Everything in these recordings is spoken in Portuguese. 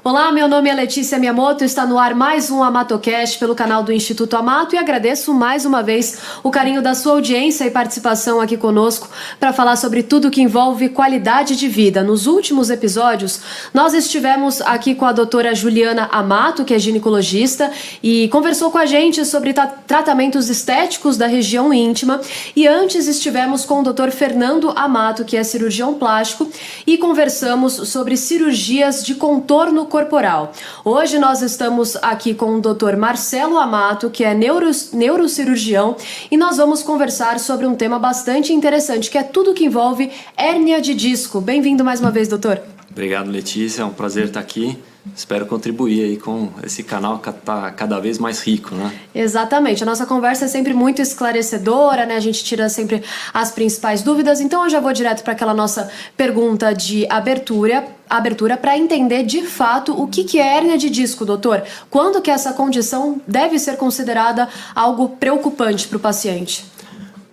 Olá, meu nome é Letícia Miyamoto, está no ar mais um AmatoCast pelo canal do Instituto Amato e agradeço mais uma vez o carinho da sua audiência e participação aqui conosco para falar sobre tudo que envolve qualidade de vida. Nos últimos episódios, nós estivemos aqui com a doutora Juliana Amato, que é ginecologista, e conversou com a gente sobre tratamentos estéticos da região íntima, e antes estivemos com o doutor Fernando Amato, que é cirurgião plástico, e conversamos sobre cirurgias de contorno corporal. Hoje nós estamos aqui com o Dr. Marcelo Amato, que é neurocirurgião, e nós vamos conversar sobre um tema bastante interessante, que é tudo que envolve hérnia de disco. Bem-vindo mais uma vez, doutor. Obrigado, Letícia. É um prazer estar aqui. Espero contribuir aí com esse canal que está cada vez mais rico, né? Exatamente. A nossa conversa é sempre muito esclarecedora, né? A gente tira sempre as principais dúvidas. Então eu já vou direto para aquela nossa pergunta de abertura para entender de fato o que é hérnia de disco, doutor. Quando que essa condição deve ser considerada algo preocupante para o paciente?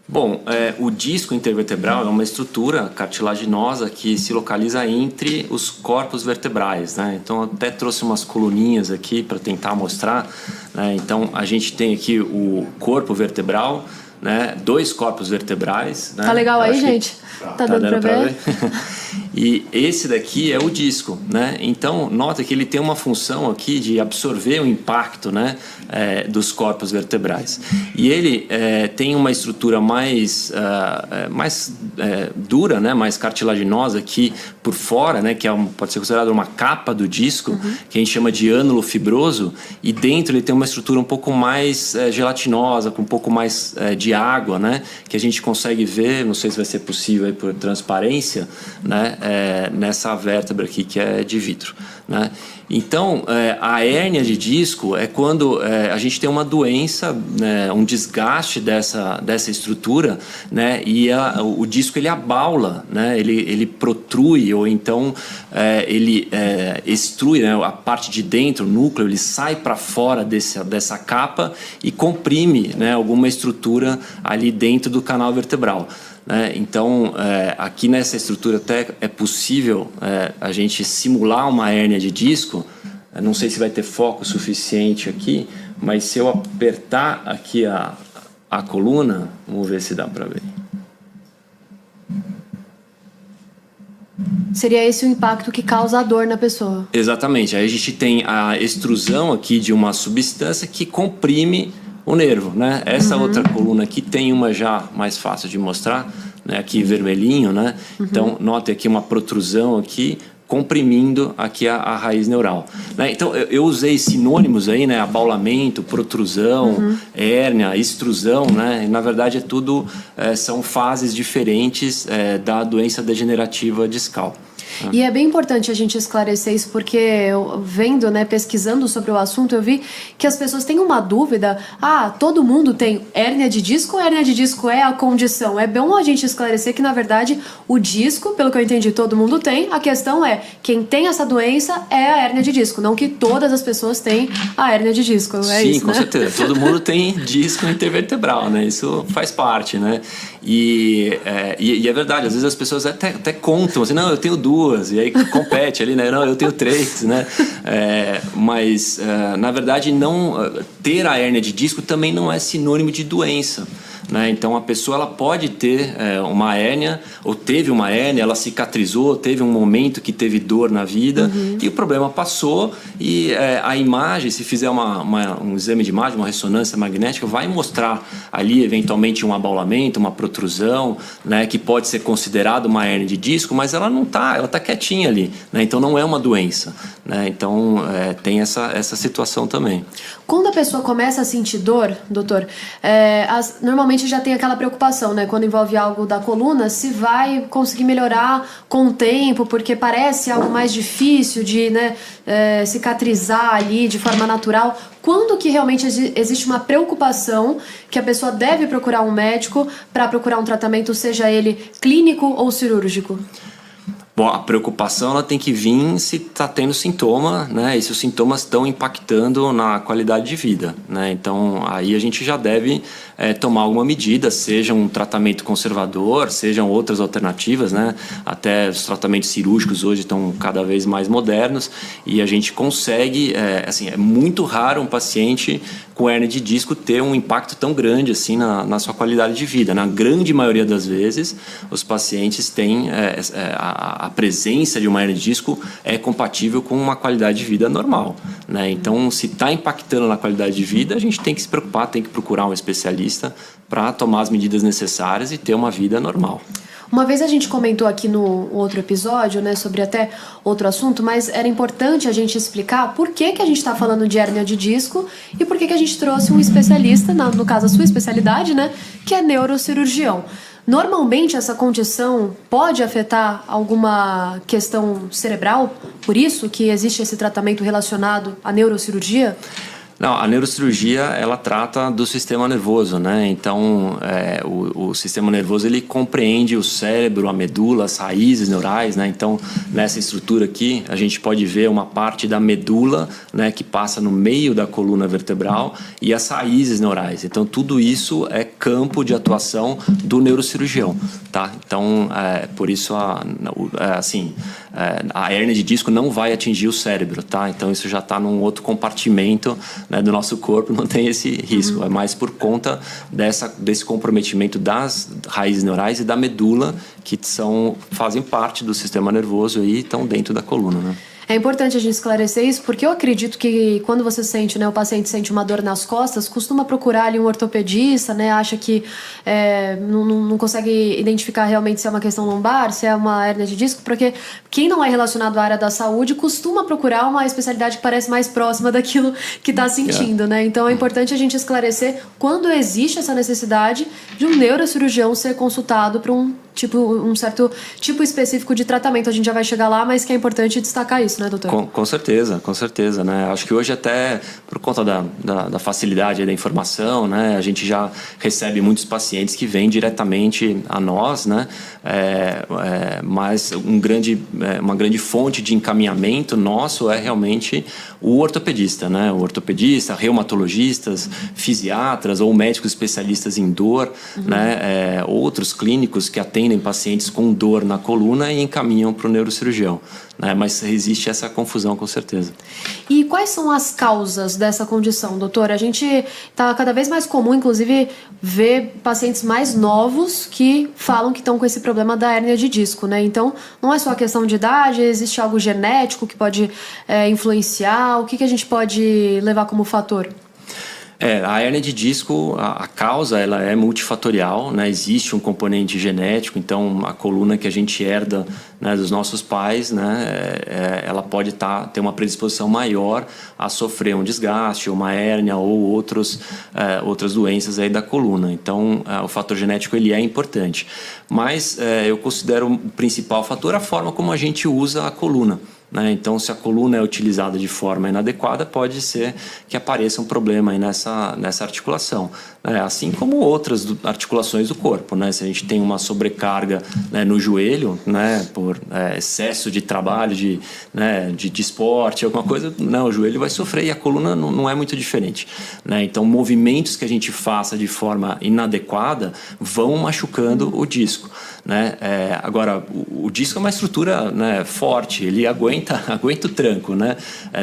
Bom, o disco intervertebral é uma estrutura cartilaginosa que se localiza entre os corpos vertebrais, né? Então, eu até trouxe umas coluninhas aqui para tentar mostrar, né? Então, a gente tem aqui o corpo vertebral, né? 2 corpos vertebrais, né? Tá legal aí, gente? Tá dando pra ver? E esse daqui é o disco, né? Então, nota que ele tem uma função aqui de absorver o impacto, né, dos corpos vertebrais. E ele tem uma estrutura mais dura, né, mais cartilaginosa aqui por fora, né, que pode ser considerada uma capa do disco, que a gente chama de ânulo fibroso, e dentro ele tem uma estrutura um pouco mais gelatinosa, com um pouco mais de água, né, que a gente consegue ver, não sei se vai ser possível aí por transparência, né, nessa vértebra aqui que é de vidro, né? Então, a hérnia de disco é quando a gente tem uma doença, né, um desgaste dessa estrutura, né, e o disco ele abaula, né, ele protrui, ou então ele extrui, né, a parte de dentro, o núcleo, ele sai para fora dessa capa e comprime, né, alguma estrutura ali dentro do canal vertebral. Então, aqui nessa estrutura até é possível a gente simular uma hérnia de disco. Não sei se vai ter foco suficiente aqui, mas se eu apertar aqui a coluna, vamos ver se dá para ver. Seria esse o impacto que causa a dor na pessoa? Exatamente. Aí a gente tem a extrusão aqui de uma substância que comprime o nervo, né? Essa outra coluna aqui tem uma já mais fácil de mostrar, né? Aqui vermelhinho, né? Então, note aqui uma protrusão aqui, comprimindo aqui a raiz neural, né? Então, eu usei sinônimos aí, né? Abaulamento, protrusão, hérnia, extrusão, né? E, na verdade, são fases diferentes da doença degenerativa discal. E é bem importante a gente esclarecer isso, porque eu vendo, né, pesquisando sobre o assunto, eu vi que as pessoas têm uma dúvida. Todo mundo tem hérnia de disco ou hérnia de disco é a condição? É bom a gente esclarecer que, na verdade, o disco, pelo que eu entendi, todo mundo tem. A questão é, quem tem essa doença é a hérnia de disco, não que todas as pessoas têm a hérnia de disco. Sim, isso, com certeza. Todo mundo tem disco intervertebral, né? Isso faz parte, né? E é verdade, às vezes as pessoas até contam, assim, não, eu tenho 2, e aí compete ali, né? Não, eu tenho 3, né? Mas, na verdade, ter a hérnia de disco também não é sinônimo de doença, né? Então, a pessoa ela pode ter uma hérnia, ou teve uma hérnia, ela cicatrizou, teve um momento que teve dor na vida, e o problema passou, e a imagem, se fizer um exame de imagem, uma ressonância magnética, vai mostrar ali, eventualmente, um abaulamento, uma protrusão, né, que pode ser considerado uma hérnia de disco, mas ela não está, ela está quietinha ali, né? Então, não é uma doença, né? Então, tem essa situação também. Quando a pessoa começa a sentir dor, doutor, normalmente já tem aquela preocupação, né? Quando envolve algo da coluna, se vai conseguir melhorar com o tempo, porque parece algo mais difícil de, né, cicatrizar ali de forma natural. Quando que realmente existe uma preocupação que a pessoa deve procurar um médico para procurar um tratamento, seja ele clínico ou cirúrgico? Bom, a preocupação ela tem que vir se está tendo sintoma, né? E se os sintomas estão impactando na qualidade de vida, né? Então, aí a gente já deve tomar alguma medida, seja um tratamento conservador, sejam outras alternativas, né? Até os tratamentos cirúrgicos hoje estão cada vez mais modernos e a gente consegue, assim, é muito raro um paciente com hérnia de disco ter um impacto tão grande assim na sua qualidade de vida. Na grande maioria das vezes, os pacientes têm a presença de uma hérnia de disco é compatível com uma qualidade de vida normal, né? Então, se está impactando na qualidade de vida, a gente tem que se preocupar, tem que procurar um especialista para tomar as medidas necessárias e ter uma vida normal. Uma vez a gente comentou aqui no outro episódio, né, sobre até outro assunto, mas era importante a gente explicar por que a gente está falando de hérnia de disco e por que a gente trouxe um especialista, no caso a sua especialidade, né, que é neurocirurgião. Normalmente essa condição pode afetar alguma questão cerebral, por isso que existe esse tratamento relacionado à neurocirurgia? Não, a neurocirurgia, ela trata do sistema nervoso, né? Então, o sistema nervoso, ele compreende o cérebro, a medula, as raízes neurais, né? Então, nessa estrutura aqui, a gente pode ver uma parte da medula, né, que passa no meio da coluna vertebral e as raízes neurais. Então, tudo isso é campo de atuação do neurocirurgião, tá? Então, por isso, a hérnia de disco não vai atingir o cérebro, tá? Então, isso já está num outro compartimento, né, do nosso corpo, não tem esse risco. É mais por conta desse comprometimento das raízes neurais e da medula, que fazem parte do sistema nervoso e estão dentro da coluna, né? É importante a gente esclarecer isso, porque eu acredito que quando você sente, né, o paciente sente uma dor nas costas, costuma procurar ali um ortopedista, né, acha que não consegue identificar realmente se é uma questão lombar, se é uma hérnia de disco, porque quem não é relacionado à área da saúde costuma procurar uma especialidade que parece mais próxima daquilo que está sentindo, né? Então é importante a gente esclarecer quando existe essa necessidade de um neurocirurgião ser consultado para um certo tipo específico de tratamento. A gente já vai chegar lá, mas que é importante destacar isso, né, doutor? Com certeza, né? Acho que hoje até por conta da facilidade da informação, né, a gente já recebe muitos pacientes que vêm diretamente a nós, né? Mas uma grande fonte de encaminhamento nosso é realmente o ortopedista, né? O ortopedista, reumatologistas, fisiatras ou médicos especialistas em dor, né? Outros clínicos que atendem pacientes com dor na coluna e encaminham para o neurocirurgião, né? Mas existe essa confusão, com certeza. E quais são as causas dessa condição, doutor? A gente está cada vez mais comum, inclusive, ver pacientes mais novos que falam que estão com esse problema da hérnia de disco, né? Então, não é só a questão de idade, existe algo genético que pode influenciar? O que a gente pode levar como fator? A hérnia de disco, a causa ela é multifatorial, né? Existe um componente genético, então a coluna que a gente herda, né, dos nossos pais, né, ela pode ter uma predisposição maior a sofrer um desgaste, uma hérnia ou outras doenças aí da coluna. Então, o fator genético ele é importante. Mas eu considero o principal fator a forma como a gente usa a coluna, né? Então, se a coluna é utilizada de forma inadequada, pode ser que apareça um problema aí nessa articulação, né? Assim como outras articulações do corpo, né? Se a gente tem uma sobrecarga, né, no joelho, né, por excesso de trabalho, de esporte, alguma coisa, né, o joelho vai sofrer e a coluna não é muito diferente, né? Então, movimentos que a gente faça de forma inadequada vão machucando o disco, né? Agora, o disco é uma estrutura, né, forte, ele aguenta o tranco, né?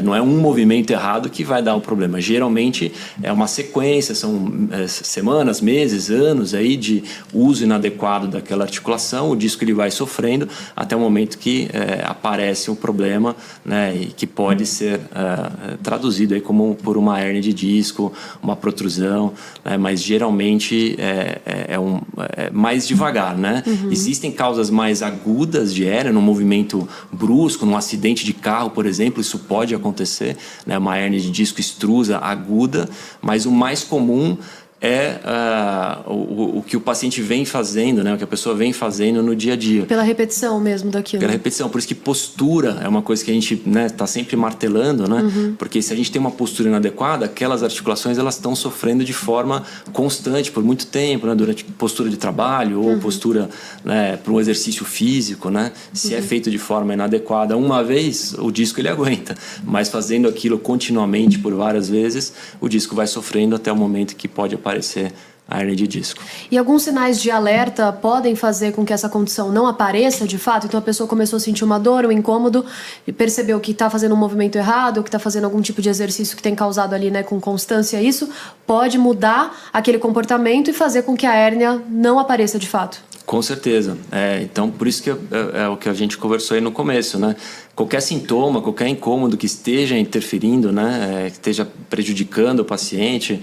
Não é um movimento errado que vai dar um problema. Geralmente é uma sequência, são semanas, meses, anos aí de uso inadequado daquela articulação. O disco ele vai sofrendo até o momento que aparece um problema, né, e que pode ser traduzido aí como por uma hérnia de disco, uma protrusão, né? Mas geralmente é mais devagar, né? Existem causas mais agudas de hérnia, num movimento brusco, num acidente de carro, por exemplo, isso pode acontecer, né? Uma hérnia de disco extrusa aguda, mas o mais comum é o que o paciente vem fazendo, né? O que a pessoa vem fazendo no dia a dia. Pela repetição mesmo daquilo. Pela repetição. Por isso que postura é uma coisa que a gente, né, tá sempre martelando, né? Porque se a gente tem uma postura inadequada, aquelas articulações elas estão sofrendo de forma constante por muito tempo, né? Durante postura de trabalho ou postura, né, para um exercício físico, né? Se é feito de forma inadequada uma vez, o disco ele aguenta. Mas fazendo aquilo continuamente por várias vezes, o disco vai sofrendo até o momento que pode aparecer a hernia de disco. E alguns sinais de alerta podem fazer com que essa condição não apareça de fato? Então a pessoa começou a sentir uma dor, um incômodo, e percebeu que está fazendo um movimento errado, que está fazendo algum tipo de exercício que tem causado ali, né, com constância isso, pode mudar aquele comportamento e fazer com que a hérnia não apareça de fato. Com certeza. Então, por isso que é o que a gente conversou aí no começo, né? Qualquer sintoma, qualquer incômodo que esteja interferindo, né? Que esteja prejudicando o paciente,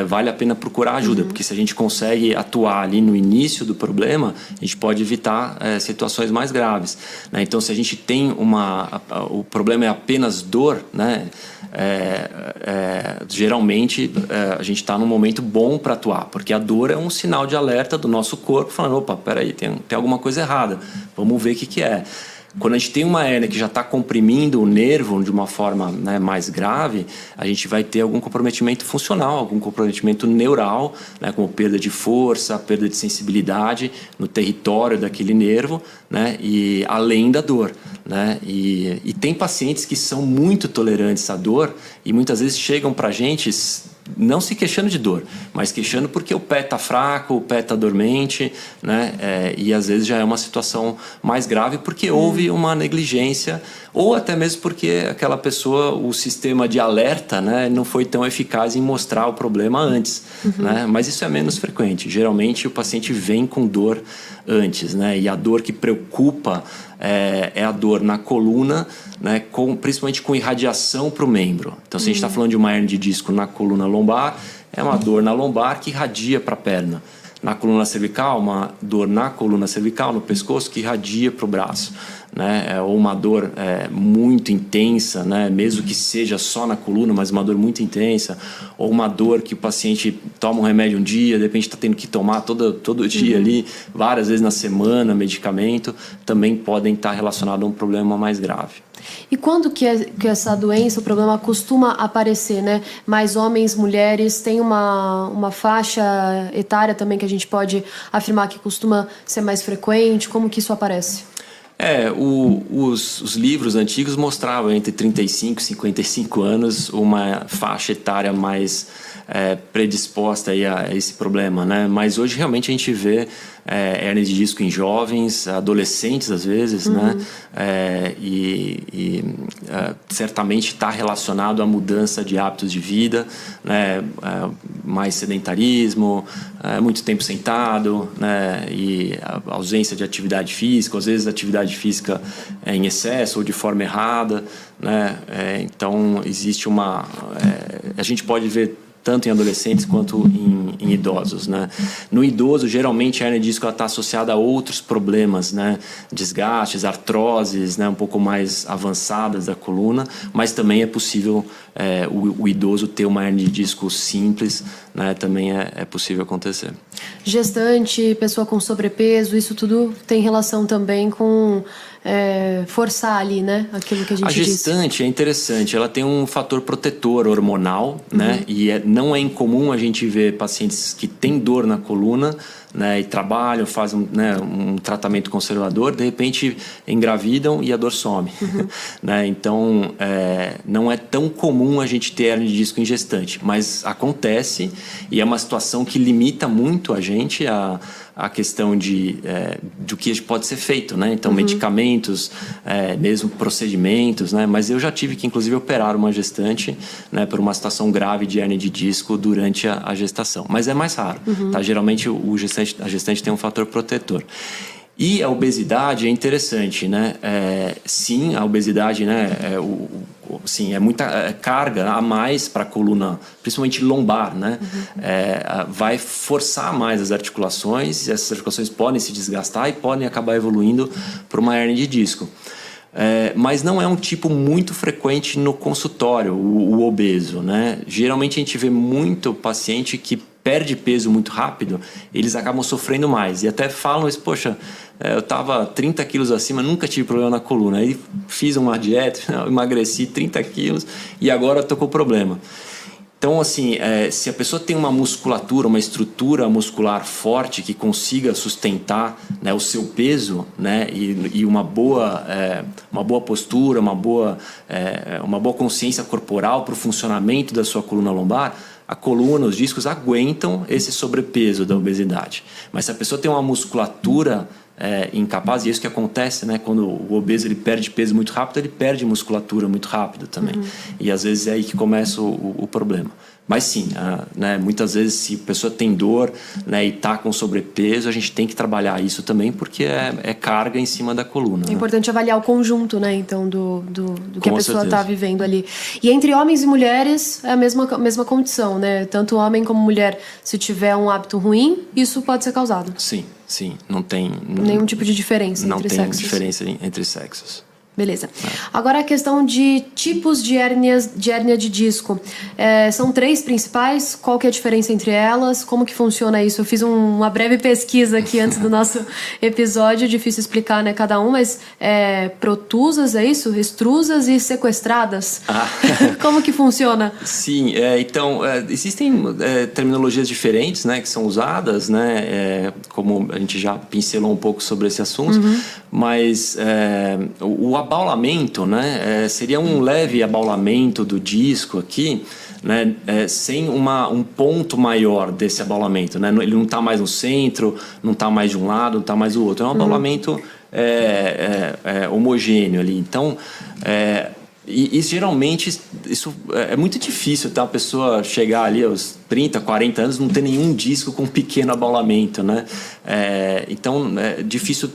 vale a pena procurar ajuda, porque se a gente consegue atuar ali no início do problema, a gente pode evitar situações mais graves, né? Então, se a gente tem o problema é apenas dor, né? Geralmente a gente está num momento bom para atuar, porque a dor é um sinal de alerta do nosso corpo falando, opa, peraí, tem alguma coisa errada, vamos ver o que é. Quando a gente tem uma hérnia que já está comprimindo o nervo de uma forma, né, mais grave, a gente vai ter algum comprometimento funcional, algum comprometimento neural, né, como perda de força, perda de sensibilidade no território daquele nervo, né, e além da dor, né, e tem pacientes que são muito tolerantes à dor e muitas vezes chegam para a gente não se queixando de dor, mas queixando porque o pé está fraco, o pé está dormente, né? E às vezes já é uma situação mais grave porque houve uma negligência ou até mesmo porque aquela pessoa, o sistema de alerta, né, não foi tão eficaz em mostrar o problema antes, né? Mas isso é menos frequente. Geralmente o paciente vem com dor antes, né? E a dor que preocupa é a dor na coluna, né, principalmente com irradiação para o membro. Então, se a gente está falando de uma hernia de disco na coluna lombar, é uma dor na lombar que irradia para a perna. Na coluna cervical, uma dor na coluna cervical, no pescoço, que irradia para o braço, né? Ou uma dor muito intensa, né? Mesmo que seja só na coluna, mas uma dor muito intensa. Ou uma dor que o paciente toma um remédio um dia, de repente está tendo que tomar todo dia ali, várias vezes na semana, medicamento, também podem estar relacionados a um problema mais grave. E quando que essa doença, o problema costuma aparecer, né? Mais homens, mulheres, tem uma faixa etária também que a gente pode afirmar que costuma ser mais frequente? Como que isso aparece? Os livros antigos mostravam entre 35 e 55 anos uma faixa etária mais predisposta aí a esse problema, né? Mas hoje realmente a gente vê hérnia de disco em jovens, adolescentes às vezes, né? Certamente está relacionado à mudança de hábitos de vida, né? Mais sedentarismo, muito tempo sentado, né? E a ausência de atividade física, às vezes atividade física em excesso ou de forma errada, né? Então existe a gente pode ver tanto em adolescentes quanto em idosos, né? No idoso, geralmente a hernia de disco está associada a outros problemas, né? Desgastes, artroses, né? Um pouco mais avançadas da coluna, mas também é possível o idoso ter uma hernia de disco simples, né? Também é possível acontecer. Gestante, pessoa com sobrepeso, isso tudo tem relação também com forçar ali, né? Aquilo que a gente disse. A gestante é interessante, ela tem um fator protetor hormonal, né? E não é incomum a gente ver pacientes que têm dor na coluna, né, e trabalham, fazem um tratamento conservador, de repente engravidam e a dor some. Né? Então, não é tão comum a gente ter hernia de disco em gestante, mas acontece e é uma situação que limita muito a gente a questão do que pode ser feito, né? Então, medicamentos, mesmo procedimentos, né? Mas eu já tive que, inclusive, operar uma gestante, né, por uma situação grave de hernia de disco durante a gestação. Mas é mais raro, tá? Geralmente, a gestante tem um fator protetor. E a obesidade é interessante, né? Sim, a obesidade, né? Sim, é muita carga a mais para a coluna, principalmente lombar, né? Vai forçar mais as articulações, e essas articulações podem se desgastar e podem acabar evoluindo para uma hernia de disco. Mas não é um tipo muito frequente no consultório, o obeso, né? Geralmente a gente vê muito paciente que perde peso muito rápido, eles acabam sofrendo mais. E até falam isso, poxa, eu estava 30 quilos acima, nunca tive problema na coluna. Aí fiz uma dieta, emagreci 30 quilos e agora estou com problema. Então, assim, se a pessoa tem uma musculatura, uma estrutura muscular forte que consiga sustentar, né, o seu peso, né, e uma boa postura, uma boa consciência corporal para o funcionamento da sua coluna lombar, a coluna, os discos aguentam esse sobrepeso da obesidade. Mas se a pessoa tem uma musculatura incapaz, e é isso que acontece, né? Quando o obeso ele perde peso muito rápido, ele perde musculatura muito rápido também. E às vezes é aí que começa o problema. Mas sim, né, muitas vezes se a pessoa tem dor, né, e está com sobrepeso, a gente tem que trabalhar isso também, porque é carga em cima da coluna. É importante avaliar o conjunto, né, então, do que a pessoa está vivendo ali. E entre homens e mulheres é a mesma condição, né? Tanto homem como mulher, se tiver um hábito ruim, isso pode ser causado. Sim, não tem... Nenhum tipo de diferença entre sexos. Não tem diferença entre sexos. Beleza. Agora a questão de tipos de hérnia de disco. São 3 principais. Qual que é a diferença entre elas? Como que funciona isso? Eu fiz uma breve pesquisa aqui antes do nosso episódio. Difícil explicar, né, cada um, mas protusas, é isso? Extrusas e sequestradas. Como que funciona? Sim, então existem terminologias diferentes, né, que são usadas, né, como a gente já pincelou um pouco sobre esse assunto, mas o abaulamento, né, seria um leve abaulamento do disco aqui, né, sem um ponto maior desse abaulamento, né? Ele não está mais no centro, não está mais de um lado, não está mais do outro. É um abaulamento homogêneo ali. Então, e geralmente isso é muito difícil, tá? A pessoa chegar ali aos 30, 40 anos não ter nenhum disco com pequeno abaulamento, né? Então é difícil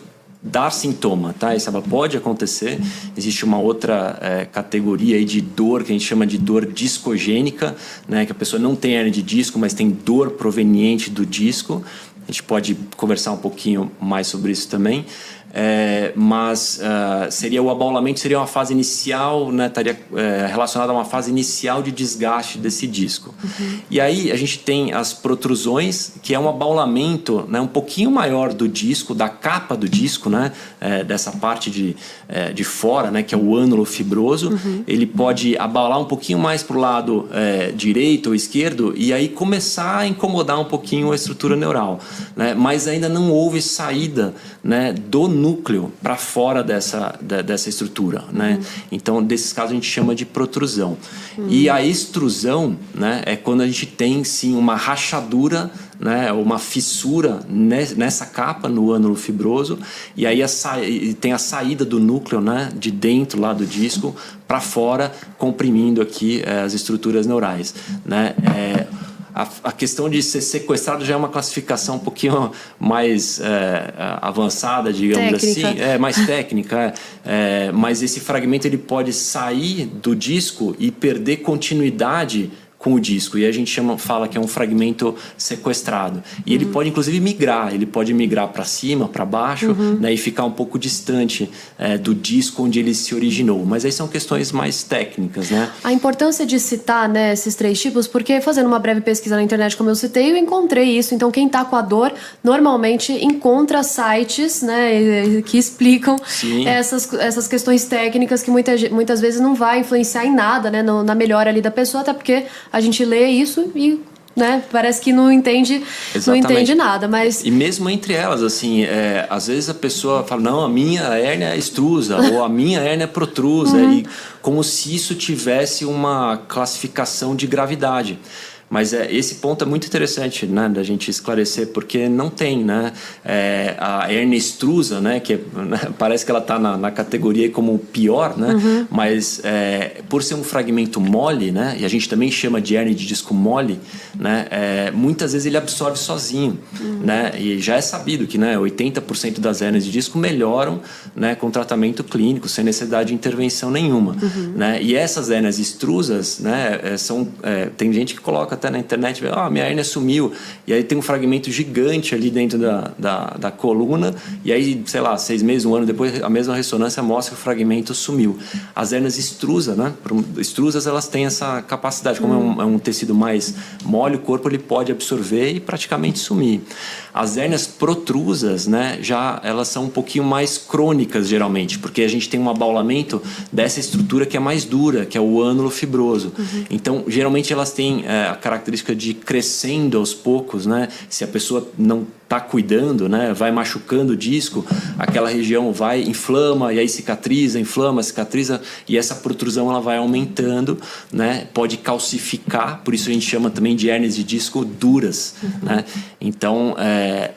dar sintoma, tá? Isso pode acontecer. Existe uma outra categoria aí de dor que a gente chama de dor discogênica, né? Que a pessoa não tem hernia de disco, mas tem dor proveniente do disco. A gente pode conversar um pouquinho mais sobre isso também. Mas seria o abaulamento, seria uma fase inicial, né, estaria relacionada a uma fase inicial de desgaste desse disco. E aí a gente tem as protrusões, que é um abaulamento, né, um pouquinho maior do disco, da capa do disco, né, dessa parte de fora, né, que é o ânulo fibroso. Ele pode abaular um pouquinho mais para o lado direito ou esquerdo e aí começar a incomodar um pouquinho a estrutura neural, né, mas ainda não houve saída, né, do núcleo para fora dessa estrutura, né? Então, desses casos a gente chama de protrusão. E a extrusão, né, é quando a gente tem sim uma rachadura, né, uma fissura nessa capa no ânulo fibroso, e aí tem a saída do núcleo, né, de dentro lá do disco para fora, comprimindo aqui as estruturas neurais, né? A questão de ser sequestrado já é uma classificação um pouquinho mais avançada, digamos técnica. Assim. Mais técnica. Mas esse fragmento ele pode sair do disco e perder continuidade com o disco, e a gente fala que é um fragmento sequestrado. E ele pode inclusive migrar, para cima, para baixo, né, e ficar um pouco distante do disco onde ele se originou. Mas aí são questões mais técnicas, né? A importância de citar, né, esses 3 tipos, porque fazendo uma breve pesquisa na internet, como eu citei, eu encontrei isso. Então quem está com a dor normalmente encontra sites, né, que explicam essas questões técnicas que muitas vezes não vai influenciar em nada, né, na melhora ali da pessoa, até porque a gente lê isso e, né, parece que não entende nada, mas... E mesmo entre elas, assim, às vezes a pessoa fala, não, a minha hérnia é extrusa, ou a minha hérnia é protrusa, e como se isso tivesse uma classificação de gravidade. Mas esse ponto é muito interessante, né, da gente esclarecer, porque não tem, né, a hérnia extrusa, né, que parece que ela está na categoria como pior, né, mas por ser um fragmento mole, né, e a gente também chama de hérnia de disco mole, né, muitas vezes ele absorve sozinho, né, e já é sabido que, né, 80% das hérnias de disco melhoram, né, com tratamento clínico, sem necessidade de intervenção nenhuma, né, e essas hérnias extrusas, né, tem gente que coloca coloca até na internet, vê, minha hérnia sumiu. E aí tem um fragmento gigante ali dentro da coluna, e aí, sei lá, 6 meses, 1 ano depois, a mesma ressonância mostra que o fragmento sumiu. As hérnias extrusas, né? Extrusas, elas têm essa capacidade, como é um tecido mais mole, o corpo ele pode absorver e praticamente sumir. As hérnias protrusas, né, já elas são um pouquinho mais crônicas, geralmente, porque a gente tem um abaulamento dessa estrutura que é mais dura, que é o ânulo fibroso. Então, geralmente elas têm a característica de ir crescendo aos poucos, né? Se a pessoa não está cuidando, né, vai machucando o disco, aquela região vai, inflama, e aí cicatriza, inflama, cicatriza, e essa protrusão ela vai aumentando, né, pode calcificar, por isso a gente chama também de hérnias de disco duras, né? Então,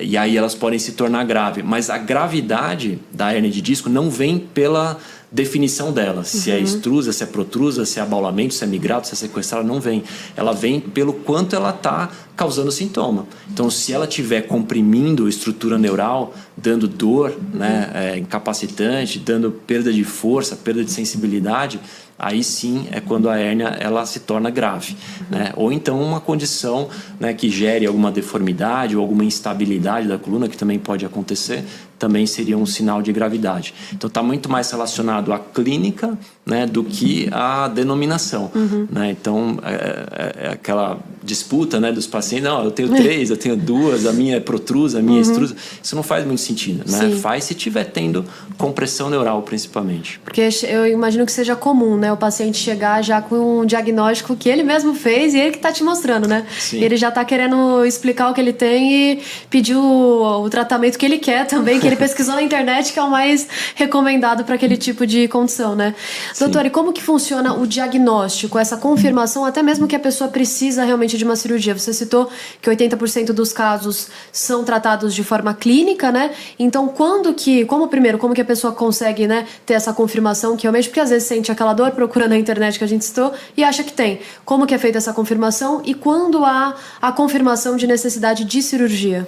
e aí elas podem se tornar graves, mas a gravidade da hérnia de disco não vem pela definição dela, se é extrusa, se é protrusa, se é abaulamento, se é migrado, se é sequestrada, não vem. Ela vem pelo quanto ela está causando sintoma. Então, se ela estiver comprimindo a estrutura neural, dando dor, né, incapacitante, dando perda de força, perda de sensibilidade, aí sim é quando a hérnia ela se torna grave, né? Ou então uma condição, né, que gere alguma deformidade ou alguma instabilidade da coluna, que também pode acontecer, também seria um sinal de gravidade. Então está muito mais relacionado à clínica, né, do que à denominação, né? Então é aquela disputa, né, dos pacientes, não, eu tenho 3, eu tenho 2, a minha é protrusa, a minha é extrusa. Isso não faz muito sentido, né? Faz se estiver tendo compressão neural, principalmente. Porque eu imagino que seja comum, né, o paciente chegar já com um diagnóstico que ele mesmo fez e ele que está te mostrando, né? Sim. Ele já está querendo explicar o que ele tem e pedir o tratamento que ele quer também, que ele pesquisou na internet, que é o mais recomendado para aquele tipo de condição, né? Sim. Doutor, e como que funciona o diagnóstico, essa confirmação, até mesmo que a pessoa precisa realmente de uma cirurgia? Você citou que 80% dos casos são tratados de forma clínica, né? Então, como que a pessoa consegue, né, ter essa confirmação que realmente, porque às vezes sente aquela dor, procura na internet que a gente citou e acha que tem. Como que é feita essa confirmação e quando há a confirmação de necessidade de cirurgia?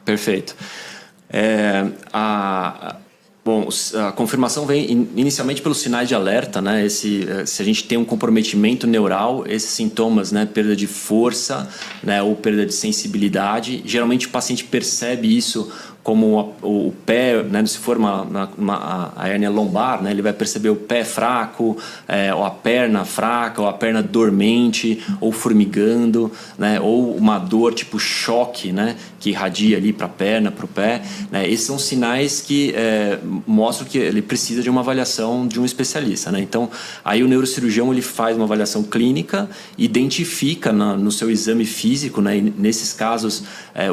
Perfeito. Bom, a confirmação vem inicialmente pelos sinais de alerta, né? Se a gente tem um comprometimento neural, esses sintomas, né? Perda de força, né? Ou perda de sensibilidade, geralmente o paciente percebe isso como o pé, né, se for a hérnia lombar, né, ele vai perceber o pé fraco, ou a perna fraca, ou a perna dormente, ou formigando, né, ou uma dor tipo choque, né, que irradia ali para a perna, para o pé, né. Esses são sinais que mostram que ele precisa de uma avaliação de um especialista, né. Então, aí o neurocirurgião ele faz uma avaliação clínica, identifica no seu exame físico, né, e nesses casos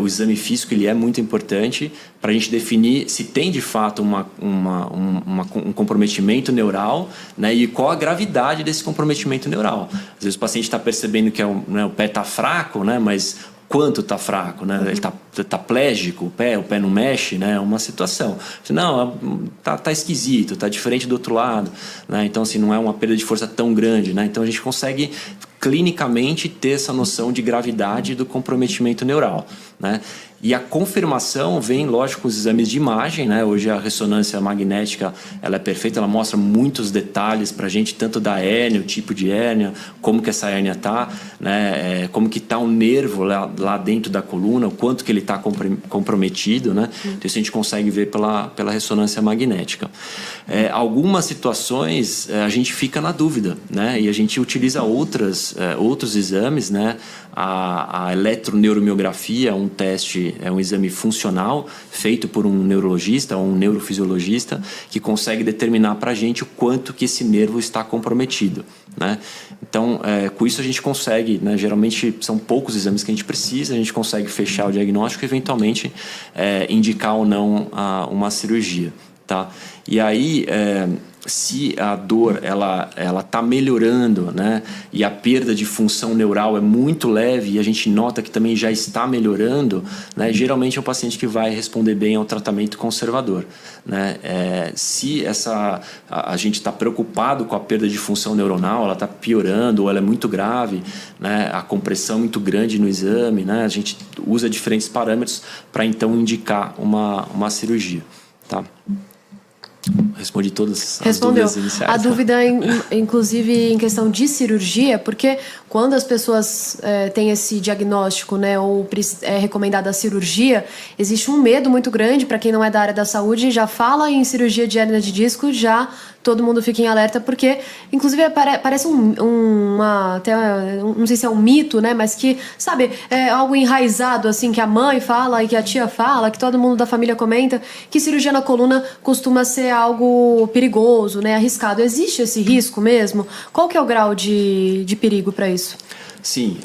o exame físico ele é muito importante para a gente definir se tem de fato um comprometimento neural, né, e qual a gravidade desse comprometimento neural. Às vezes o paciente está percebendo que o pé está fraco, né, mas quanto está fraco, né? Ele está plégico, o pé não mexe, né? É uma situação. Não, tá esquisito, está diferente do outro lado, né? Então, assim, não é uma perda de força tão grande, né? Então, a gente consegue clinicamente ter essa noção de gravidade do comprometimento neural, né? E a confirmação vem, lógico, com os exames de imagem, né? Hoje a ressonância magnética ela é perfeita, ela mostra muitos detalhes para a gente, tanto da hérnia, o tipo de hérnia, como que essa hérnia está, né? Como que está o nervo lá dentro da coluna, o quanto que ele está comprometido, né? Então isso a gente consegue ver pela ressonância magnética. Algumas situações a gente fica na dúvida, né? E a gente utiliza outros exames, né? A eletroneuromiografia é um teste, é um exame funcional feito por um neurologista ou um neurofisiologista que consegue determinar para a gente o quanto que esse nervo está comprometido, né? Então, com isso a gente consegue, né? Geralmente são poucos exames que a gente precisa, a gente consegue fechar o diagnóstico e eventualmente indicar ou não uma cirurgia, tá? E aí, se a dor ela está melhorando, né, e a perda de função neural é muito leve e a gente nota que também já está melhorando, né, geralmente é um paciente que vai responder bem ao tratamento conservador, né? Se a gente está preocupado com a perda de função neuronal, ela está piorando ou ela é muito grave, né, a compressão é muito grande no exame, né, a gente usa diferentes parâmetros para então indicar uma cirurgia, tá? respondi todas as dúvidas iniciais. A dúvida, inclusive, em questão de cirurgia, porque quando as pessoas têm esse diagnóstico, né, ou é recomendada a cirurgia, existe um medo muito grande para quem não é da área da saúde, já fala em cirurgia de hérnia de disco, já todo mundo fica em alerta, porque, inclusive, parece até, não sei se é um mito, né, mas que, sabe, é algo enraizado, assim, que a mãe fala e que a tia fala, que todo mundo da família comenta, que cirurgia na coluna costuma ser algo perigoso, né, arriscado. Existe esse risco mesmo? Qual que é o grau de perigo para isso? Sim,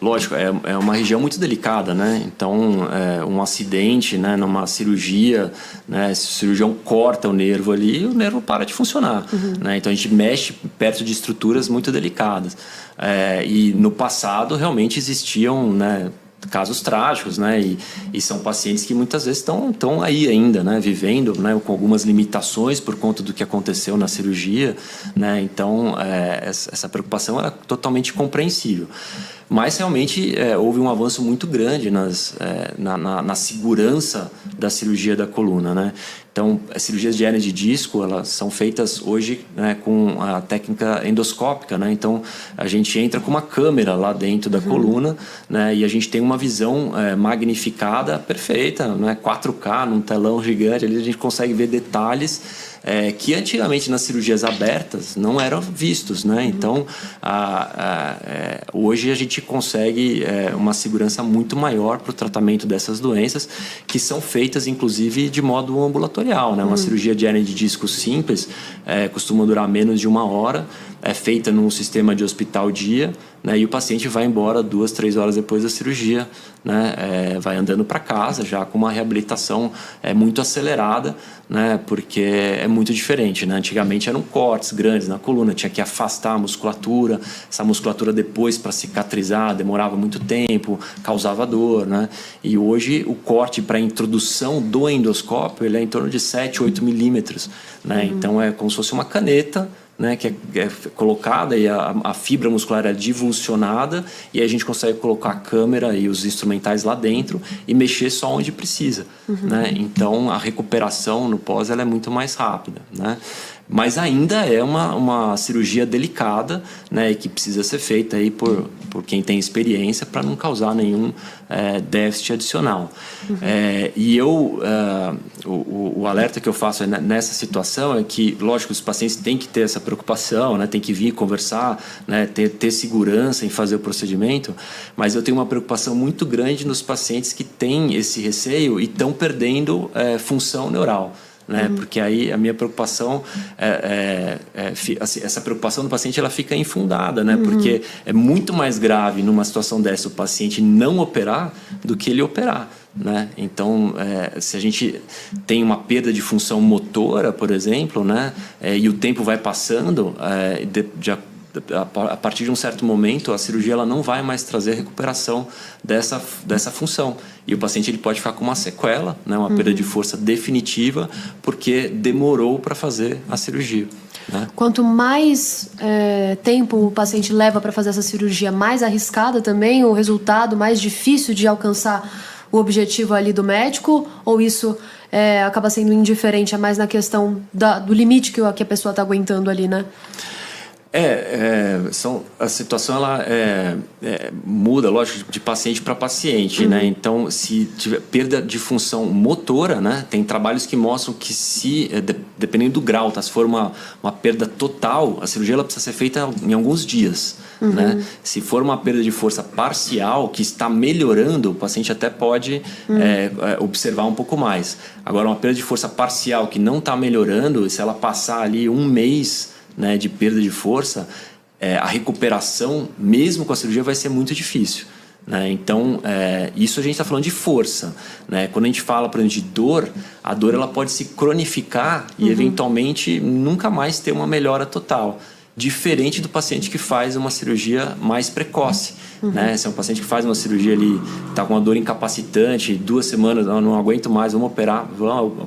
lógico, é uma região muito delicada, né? Então, um acidente, né, numa cirurgia, né, se o cirurgião corta o nervo ali, o nervo para de funcionar. Né? Então, a gente mexe perto de estruturas muito delicadas. E no passado, realmente existiam, né, casos trágicos, né? E são pacientes que muitas vezes estão aí ainda, né? Vivendo, né? Com algumas limitações por conta do que aconteceu na cirurgia, né? Então, essa preocupação era totalmente compreensível. Mas realmente houve um avanço muito grande na segurança da cirurgia da coluna, né? Então, as cirurgias de hérnia de disco, elas são feitas hoje, né, com a técnica endoscópica, né? Então, a gente entra com uma câmera lá dentro da coluna, né? E a gente tem uma visão magnificada perfeita, né? 4K, num telão gigante, ali a gente consegue ver detalhes que antigamente nas cirurgias abertas não eram vistos, né? Então, hoje a gente consegue uma segurança muito maior para o tratamento dessas doenças, que são feitas, inclusive, de modo ambulatorial, né? Uma cirurgia de hérnia de disco simples costuma durar menos de 1 hora, é feita num sistema de hospital-dia, né? E o paciente vai embora 2, 3 horas depois da cirurgia, né? Vai andando para casa já com uma reabilitação muito acelerada, né? Porque é muito diferente, né? Antigamente eram cortes grandes na coluna, tinha que afastar a musculatura, essa musculatura depois para cicatrizar demorava muito tempo, causava dor, né? E hoje o corte para introdução do endoscópio ele é em torno de 7, 8 milímetros, né? Então é como se fosse uma caneta, né, que é colocada e a fibra muscular é divulsionada e aí a gente consegue colocar a câmera e os instrumentais lá dentro e mexer só onde precisa, né? Então a recuperação no pós ela é muito mais rápida, né? Mas ainda é uma cirurgia delicada, né, e que precisa ser feita aí por quem tem experiência para não causar nenhum déficit adicional. E o alerta que eu faço nessa situação é que, lógico, os pacientes têm que ter essa preocupação, né, tem que vir conversar, né, ter segurança em fazer o procedimento, mas eu tenho uma preocupação muito grande nos pacientes que têm esse receio e estão perdendo função neural. Né? Porque aí a minha preocupação essa preocupação do paciente ela fica infundada, né? Porque é muito mais grave numa situação dessa o paciente não operar do que ele operar, né? Então, se a gente tem uma perda de função motora, por exemplo, né? E o tempo vai passando, a partir de um certo momento a cirurgia ela não vai mais trazer recuperação dessa função e o paciente ele pode ficar com uma sequela, né, uma perda de força definitiva porque demorou para fazer a cirurgia, né? Quanto mais tempo o paciente leva para fazer essa cirurgia, mais arriscada também o resultado, mais difícil de alcançar o objetivo ali do médico, ou isso acaba sendo indiferente, é mais na questão do limite que a pessoa está aguentando ali, né? A situação ela muda, lógico, de paciente para paciente, né? Então, se tiver perda de função motora, né? Tem trabalhos que mostram que dependendo do grau, tá? Se for uma perda total, a cirurgia ela precisa ser feita em alguns dias, né? Se for uma perda de força parcial que está melhorando, o paciente até pode observar um pouco mais. Agora, uma perda de força parcial que não está melhorando, se ela passar ali 1 mês, né, de perda de força, a recuperação, mesmo com a cirurgia, vai ser muito difícil, né? Então, isso a gente está falando de força, né? Quando a gente fala, por exemplo, de dor, a dor ela pode se cronificar e, eventualmente, nunca mais ter uma melhora total. diferente do paciente que faz uma cirurgia mais precoce. Né? Se é um paciente que faz uma cirurgia ali, está com uma dor incapacitante, 2 semanas, não aguento mais, vamos operar,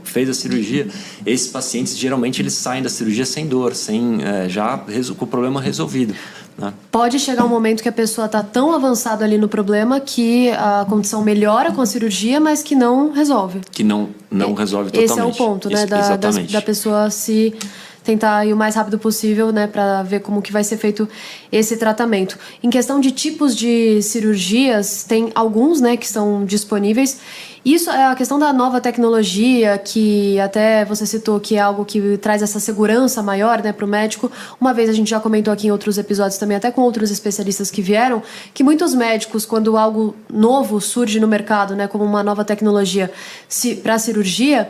fez a cirurgia. Esses pacientes, geralmente, eles saem da cirurgia sem dor, com o problema resolvido. Né? Pode chegar um momento que a pessoa está tão avançada ali no problema que a condição melhora com a cirurgia, mas que não resolve. Que não resolve totalmente. Esse é o ponto, né? Da pessoa se tentar ir o mais rápido possível, né, para ver como que vai ser feito esse tratamento. Em questão de tipos de cirurgias, tem alguns, né, que são disponíveis. Isso é a questão da nova tecnologia, que até você citou que é algo que traz essa segurança maior, né, para o médico. Uma vez a gente já comentou aqui em outros episódios também, até com outros especialistas que vieram, que muitos médicos, quando algo novo surge no mercado, né, como uma nova tecnologia para a cirurgia,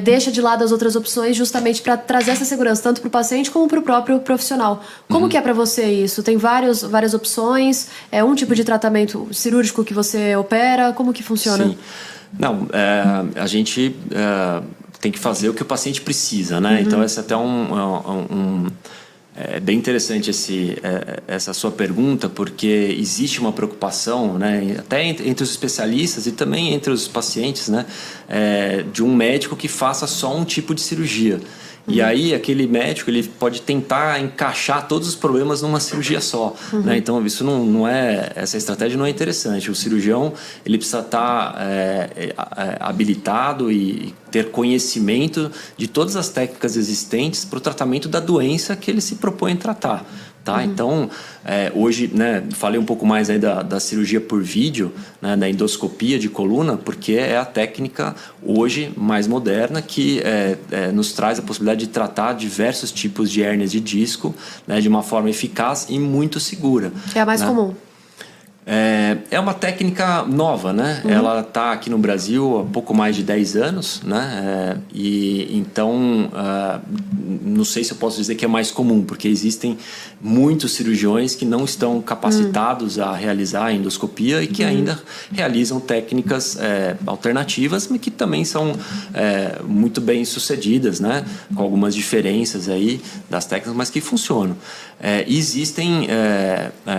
deixa de lado as outras opções justamente para trazer essa segurança, tanto para o paciente como para o próprio profissional. Como que é para você isso? Tem várias opções? É um tipo de tratamento cirúrgico que você opera? Como que funciona? Sim. Não, a gente tem que fazer o que o paciente precisa, né? Então, esse é até é bem interessante essa sua pergunta, porque existe uma preocupação, né, até entre os especialistas e também entre os pacientes, né, de um médico que faça só um tipo de cirurgia. E aí aquele médico ele pode tentar encaixar todos os problemas numa cirurgia só, né? Então isso não é, essa estratégia não é interessante. O cirurgião ele precisa estar habilitado e ter conhecimento de todas as técnicas existentes para o tratamento da doença que ele se propõe a tratar. Tá? Então, hoje, né, falei um pouco mais aí da cirurgia por vídeo, né, da endoscopia de coluna, porque é a técnica hoje mais moderna que nos traz a possibilidade de tratar diversos tipos de hérnias de disco, né, de uma forma eficaz e muito segura. É a mais comum. É uma técnica nova, né? Ela está aqui no Brasil há pouco mais de 10 anos, né? E então, não sei se eu posso dizer que é mais comum, porque existem muitos cirurgiões que não estão capacitados a realizar a endoscopia e que ainda realizam técnicas alternativas, mas que também são muito bem sucedidas, né? Com algumas diferenças aí das técnicas, mas que funcionam.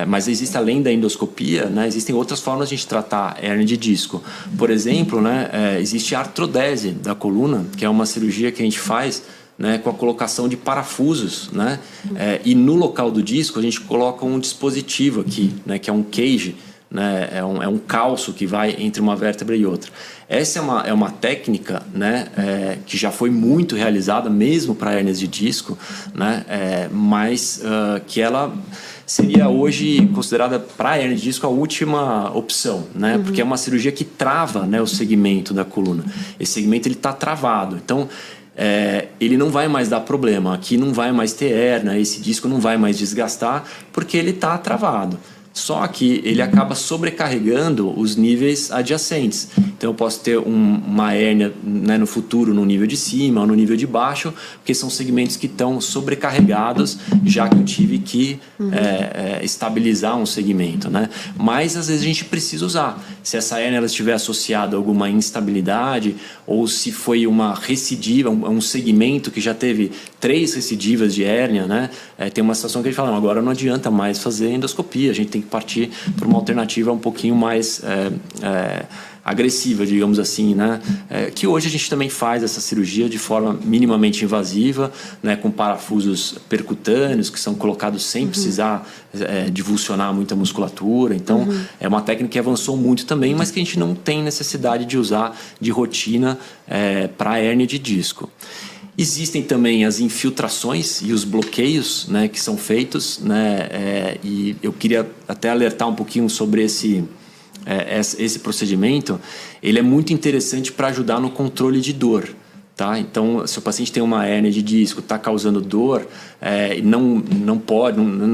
Mas existe além da endoscopia, né, existem outras formas de a gente tratar hérnia de disco. Por exemplo, né, existe a artrodese da coluna, que é uma cirurgia que a gente faz, né, com a colocação de parafusos, né, e no local do disco a gente coloca um dispositivo aqui, né, que é um cage, né, é um calço que vai entre uma vértebra e outra. Essa é uma técnica, né, que já foi muito realizada mesmo para hérnias de disco, né, mas que ela seria hoje considerada para a hérnia de disco a última opção, né, porque é uma cirurgia que trava, né, o segmento da coluna. Esse segmento ele está travado, então ele não vai mais dar problema, aqui não vai mais ter hérnia, esse disco não vai mais desgastar porque ele está travado. Só que ele acaba sobrecarregando os níveis adjacentes. Então eu posso ter uma hérnia, né, no futuro no nível de cima ou no nível de baixo, porque são segmentos que estão sobrecarregados, já que eu tive que estabilizar um segmento, né? Mas às vezes a gente precisa usar. Se essa hérnia ela estiver associada a alguma instabilidade ou se foi uma recidiva, um segmento que já teve 3 recidivas de hérnia, né? Tem uma situação que a gente fala, não, agora não adianta mais fazer endoscopia, a gente tem que partir para uma alternativa um pouquinho mais agressiva, digamos assim, né? Que hoje a gente também faz essa cirurgia de forma minimamente invasiva, né? Com parafusos percutâneos que são colocados sem precisar divulsionar muita musculatura. Então, é uma técnica que avançou muito também, mas que a gente não tem necessidade de usar de rotina para hérnia de disco. Existem também as infiltrações e os bloqueios, né, que são feitos, né, e eu queria até alertar um pouquinho sobre esse procedimento. Ele é muito interessante para ajudar no controle de dor. Tá? Então, se o paciente tem uma hérnia de disco, está causando dor, não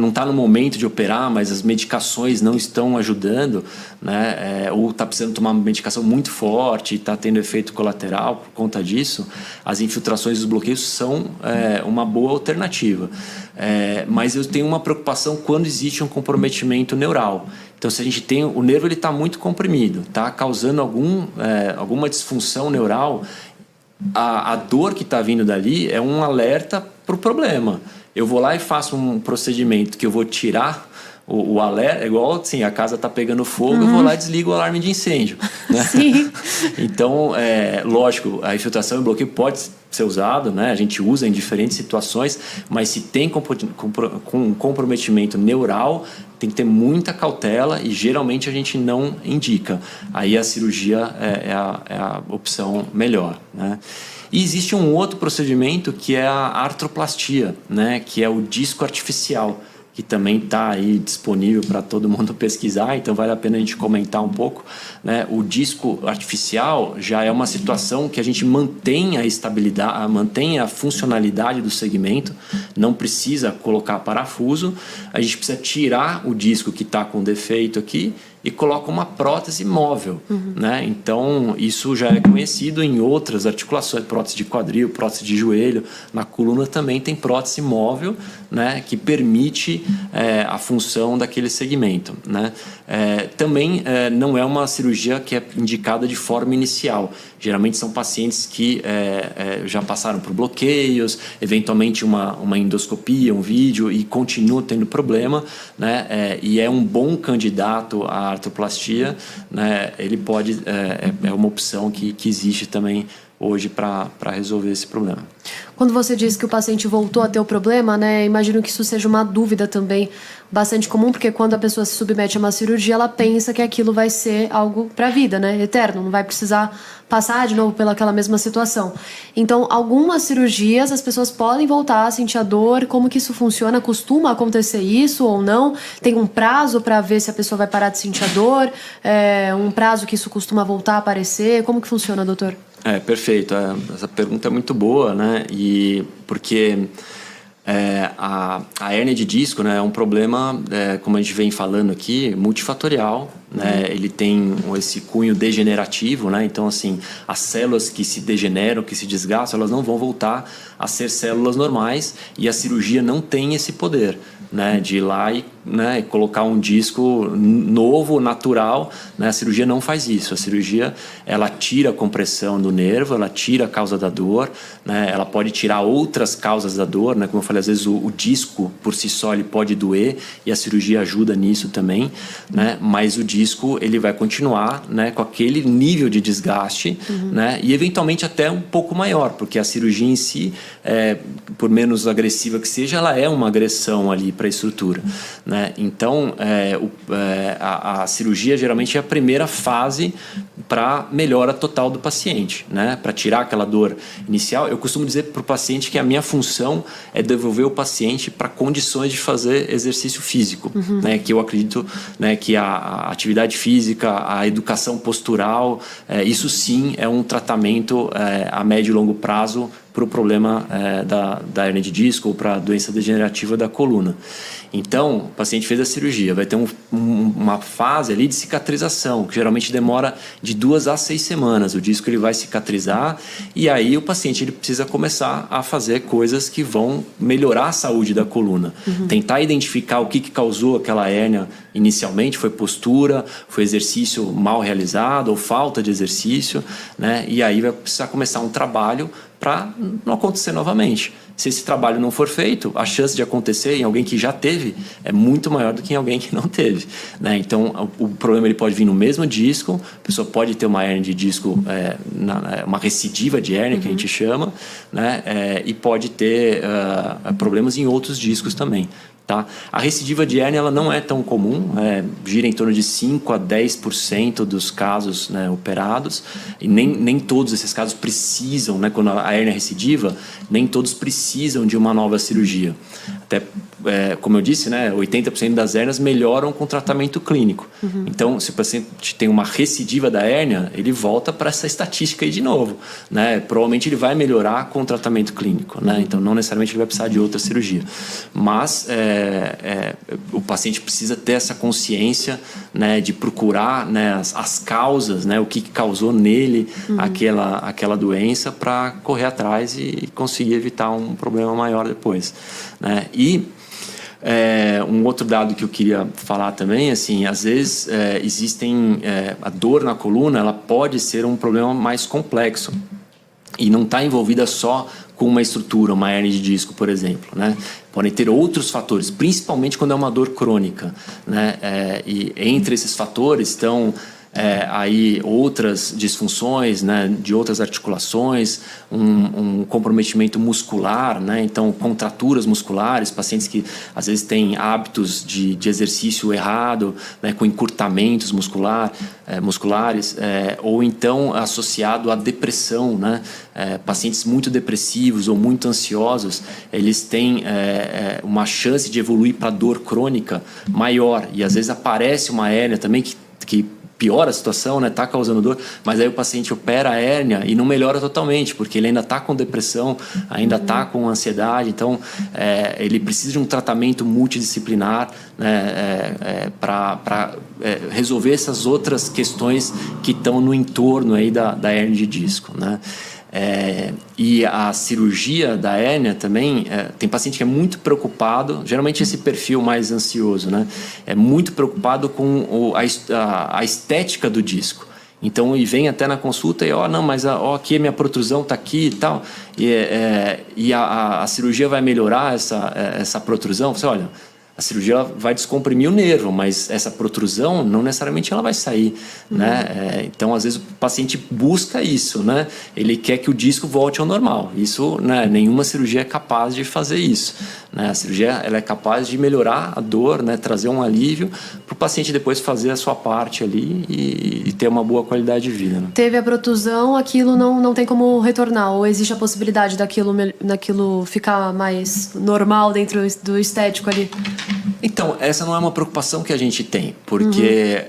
está no momento de operar, mas as medicações não estão ajudando, né? Ou está precisando tomar uma medicação muito forte e está tendo efeito colateral por conta disso, as infiltrações e os bloqueios são uma boa alternativa. Mas eu tenho uma preocupação quando existe um comprometimento neural. Então, se a gente tem o nervo, ele está muito comprimido, está causando alguma disfunção neural. A dor que está vindo dali é um alerta para o problema. eu vou lá e faço um procedimento que eu vou tirar o alerta, igual assim, a casa está pegando fogo, eu vou lá e desligo o alarme de incêndio. Né? Sim. Então, lógico, a infiltração e bloqueio pode ser usado, né? A gente usa em diferentes situações, mas se tem um comprometimento neural, tem que ter muita cautela e geralmente a gente não indica. Aí a cirurgia é a opção melhor, né? E existe um outro procedimento que é a artroplastia, né? Que é o disco artificial, que também está aí disponível para todo mundo pesquisar, então vale a pena a gente comentar um pouco, né? O disco artificial já é uma situação que a gente mantém a estabilidade, mantém a funcionalidade do segmento, não precisa colocar parafuso, a gente precisa tirar o disco que está com defeito aqui e coloca uma prótese móvel, né? Então isso já é conhecido em outras articulações, prótese de quadril, prótese de joelho, na coluna também tem prótese móvel, né? Que permite a função daquele segmento, né? Também não é uma cirurgia que é indicada de forma inicial. Geralmente são pacientes que já passaram por bloqueios, eventualmente uma endoscopia, um vídeo e continuam tendo problema, né? E é um bom candidato à artroplastia, né? Ele pode é uma opção que existe também hoje para resolver esse problema. Quando você diz que o paciente voltou a ter o problema, né, imagino que isso seja uma dúvida também bastante comum, porque quando a pessoa se submete a uma cirurgia, ela pensa que aquilo vai ser algo para a vida, né, eterno, não vai precisar passar de novo pelaquela mesma situação. Então, algumas cirurgias as pessoas podem voltar a sentir a dor. Como que isso funciona? Costuma acontecer isso ou não? Tem um prazo para ver se a pessoa vai parar de sentir a dor? Um prazo que isso costuma voltar a aparecer? Como que funciona, doutor? Perfeito. Essa pergunta é muito boa, né? E porque a hérnia de disco, né, é um problema, como a gente vem falando aqui, multifatorial, né? Ele tem esse cunho degenerativo, né? Então, assim, as células que se degeneram, que se desgastam, elas não vão voltar a ser células normais e a cirurgia não tem esse poder, né, de ir lá e, né, colocar um disco novo, natural, né? A cirurgia não faz isso. A cirurgia, ela tira a compressão do nervo, ela tira a causa da dor, né? Ela pode tirar outras causas da dor, né? Como eu falei, às vezes o disco por si só ele pode doer e a cirurgia ajuda nisso também, né? Mas o disco ele vai continuar, né, com aquele nível de desgaste, né? E eventualmente até um pouco maior, porque a cirurgia em si, por menos agressiva que seja, ela é uma agressão ali para a estrutura, né? Então, a cirurgia geralmente é a primeira fase para melhora total do paciente, né? Para tirar aquela dor inicial. Eu costumo dizer para o paciente que a minha função é devolver o paciente para condições de fazer exercício físico, né? Que eu acredito, né, que a atividade física, a educação postural, isso sim é um tratamento a médio e longo prazo para o problema da hérnia de disco ou para a doença degenerativa da coluna. Então, o paciente fez a cirurgia, vai ter uma fase ali de cicatrização, que geralmente demora de 2 a 6 semanas. O disco ele vai cicatrizar e aí o paciente ele precisa começar a fazer coisas que vão melhorar a saúde da coluna. Tentar identificar o que causou aquela hérnia inicialmente, foi postura, foi exercício mal realizado ou falta de exercício, né? E aí vai precisar começar um trabalho para não acontecer novamente. Se esse trabalho não for feito, a chance de acontecer em alguém que já teve é muito maior do que em alguém que não teve, né? Então, o problema ele pode vir no mesmo disco, a pessoa pode ter uma hérnia de disco, uma recidiva de hérnia, que a gente chama, né? E pode ter problemas em outros discos também. Tá? A recidiva de hérnia ela não é tão comum, gira em torno de 5 a 10% dos casos, né, operados, e nem todos esses casos precisam, né, quando a hérnia é recidiva, nem todos precisam de uma nova cirurgia. Até, como eu disse, né, 80% das hérnias melhoram com tratamento clínico. Então, se o paciente tem uma recidiva da hérnia, ele volta para essa estatística aí de novo, né? Provavelmente ele vai melhorar com o tratamento clínico, né? Então, não necessariamente ele vai precisar de outra cirurgia. Mas o paciente precisa ter essa consciência, né, de procurar, né, as causas, né, o que causou nele aquela doença para correr atrás e conseguir evitar um problema maior depois, né? E um outro dado que eu queria falar também, assim, às vezes a dor na coluna ela pode ser um problema mais complexo e não está envolvida só com uma estrutura, uma hérnia de disco, por exemplo, né? podem ter outros fatores, principalmente quando é uma dor crônica, né? E entre esses fatores estão aí outras disfunções, né, de outras articulações, um comprometimento muscular, né, então contraturas musculares, pacientes que às vezes têm hábitos de exercício errado, né, com encurtamentos musculares, ou então associado à depressão, né, pacientes muito depressivos ou muito ansiosos, eles têm uma chance de evoluir para dor crônica maior, e às vezes aparece uma hérnia também que piora a situação, né? Está causando dor, mas aí o paciente opera a hérnia e não melhora totalmente, porque ele ainda está com depressão, ainda está com ansiedade, então ele precisa de um tratamento multidisciplinar, né? Para resolver essas outras questões que estão no entorno aí da hérnia de disco, né? E a cirurgia da hérnia também, tem paciente que é muito preocupado, geralmente esse perfil mais ansioso, né? É muito preocupado com a estética do disco. Então, e vem até na consulta e, não, mas aqui a minha protrusão está aqui e tal, e a cirurgia vai melhorar essa protrusão. Você olha, a cirurgia ela vai descomprimir o nervo, mas essa protrusão não necessariamente ela vai sair, né? Então, às vezes, o paciente busca isso, né? Ele quer que o disco volte ao normal. Isso, né, nenhuma cirurgia é capaz de fazer isso, né? A cirurgia ela é capaz de melhorar a dor, né? Trazer um alívio para o paciente depois fazer a sua parte ali e ter uma boa qualidade de vida, né? Teve a protusão, aquilo não tem como retornar, ou existe a possibilidade daquilo ficar mais normal dentro do estético ali? Então, essa não é uma preocupação que a gente tem, porque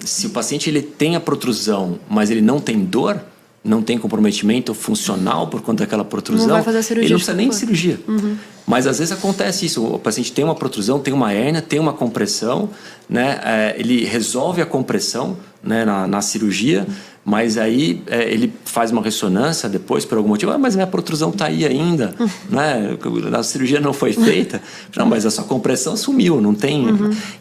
se o paciente ele tem a protrusão, mas ele não tem dor, não tem comprometimento funcional por conta daquela protrusão, não vai fazer a cirurgia, ele não precisa nem de cirurgia. Mas às vezes acontece isso, o paciente tem uma protrusão, tem uma hérnia, tem uma compressão, né? Ele resolve a compressão, né, na cirurgia, mas aí ele faz uma ressonância depois por algum motivo, mas minha protrusão está aí ainda, né? A cirurgia não foi feita, não, mas a sua compressão sumiu, não tem.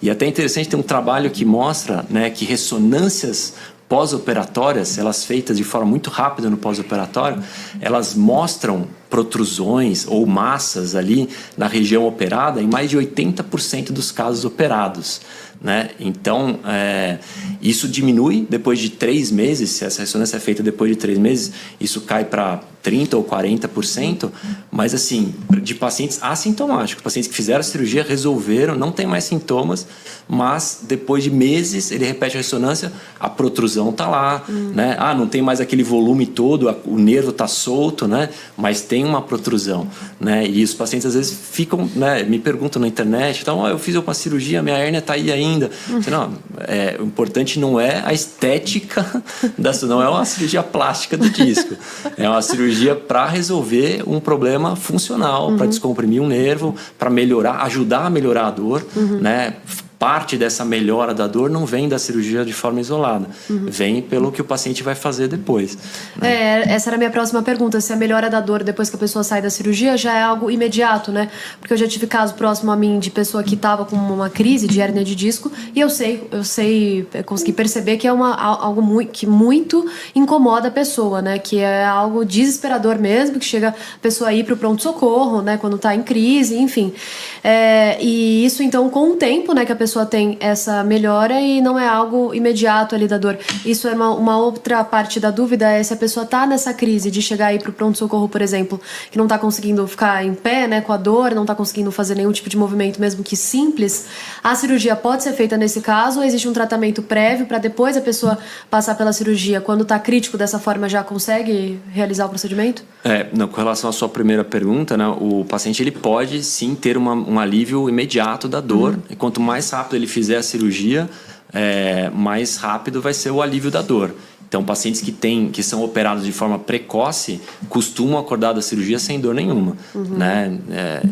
E até interessante, tem um trabalho que mostra, né, que ressonâncias pós-operatórias, elas feitas de forma muito rápida no pós-operatório, elas mostram protrusões ou massas ali na região operada em mais de 80% dos casos operados, né? Então, isso diminui depois de 3 meses, se essa ressonância é feita depois de 3 meses, isso cai para 30% ou 40%, mas assim, de pacientes assintomáticos, pacientes que fizeram a cirurgia, resolveram, não tem mais sintomas, mas depois de meses ele repete a ressonância, a protrusão está lá, né? Não tem mais aquele volume todo, o nervo está solto, né? Mas tem uma protrusão, né? E os pacientes às vezes ficam, né, me perguntam na internet, então, eu fiz uma cirurgia, minha hérnia está aí ainda. Não, o importante não é a estética não é uma cirurgia plástica do disco, é uma cirurgia para resolver um problema funcional, para descomprimir um nervo, para melhorar, ajudar a melhorar a dor, né? Parte dessa melhora da dor não vem da cirurgia de forma isolada, vem pelo que o paciente vai fazer depois, né? Essa era a minha próxima pergunta, se a melhora da dor depois que a pessoa sai da cirurgia já é algo imediato, né? Porque eu já tive caso próximo a mim de pessoa que estava com uma crise de hérnia de disco e eu consegui perceber que é algo que muito incomoda a pessoa, né? Que é algo desesperador mesmo, que chega a pessoa a ir para o pronto-socorro, né? Quando está em crise, enfim. E isso então com o tempo, né? Que a pessoa tem essa melhora e não é algo imediato ali da dor. Isso é uma outra parte da dúvida, é se a pessoa tá nessa crise de chegar aí pro pronto-socorro, por exemplo, que não tá conseguindo ficar em pé, né, com a dor, não tá conseguindo fazer nenhum tipo de movimento, mesmo que simples, a cirurgia pode ser feita nesse caso ou existe um tratamento prévio para depois a pessoa passar pela cirurgia? Quando tá crítico dessa forma, já consegue realizar o procedimento? Com relação à sua primeira pergunta, né, o paciente ele pode sim ter um alívio imediato da dor, e quanto mais rápido ele fizer a cirurgia, mais rápido vai ser o alívio da dor. Então, pacientes que são operados de forma precoce costumam acordar da cirurgia sem dor nenhuma, né?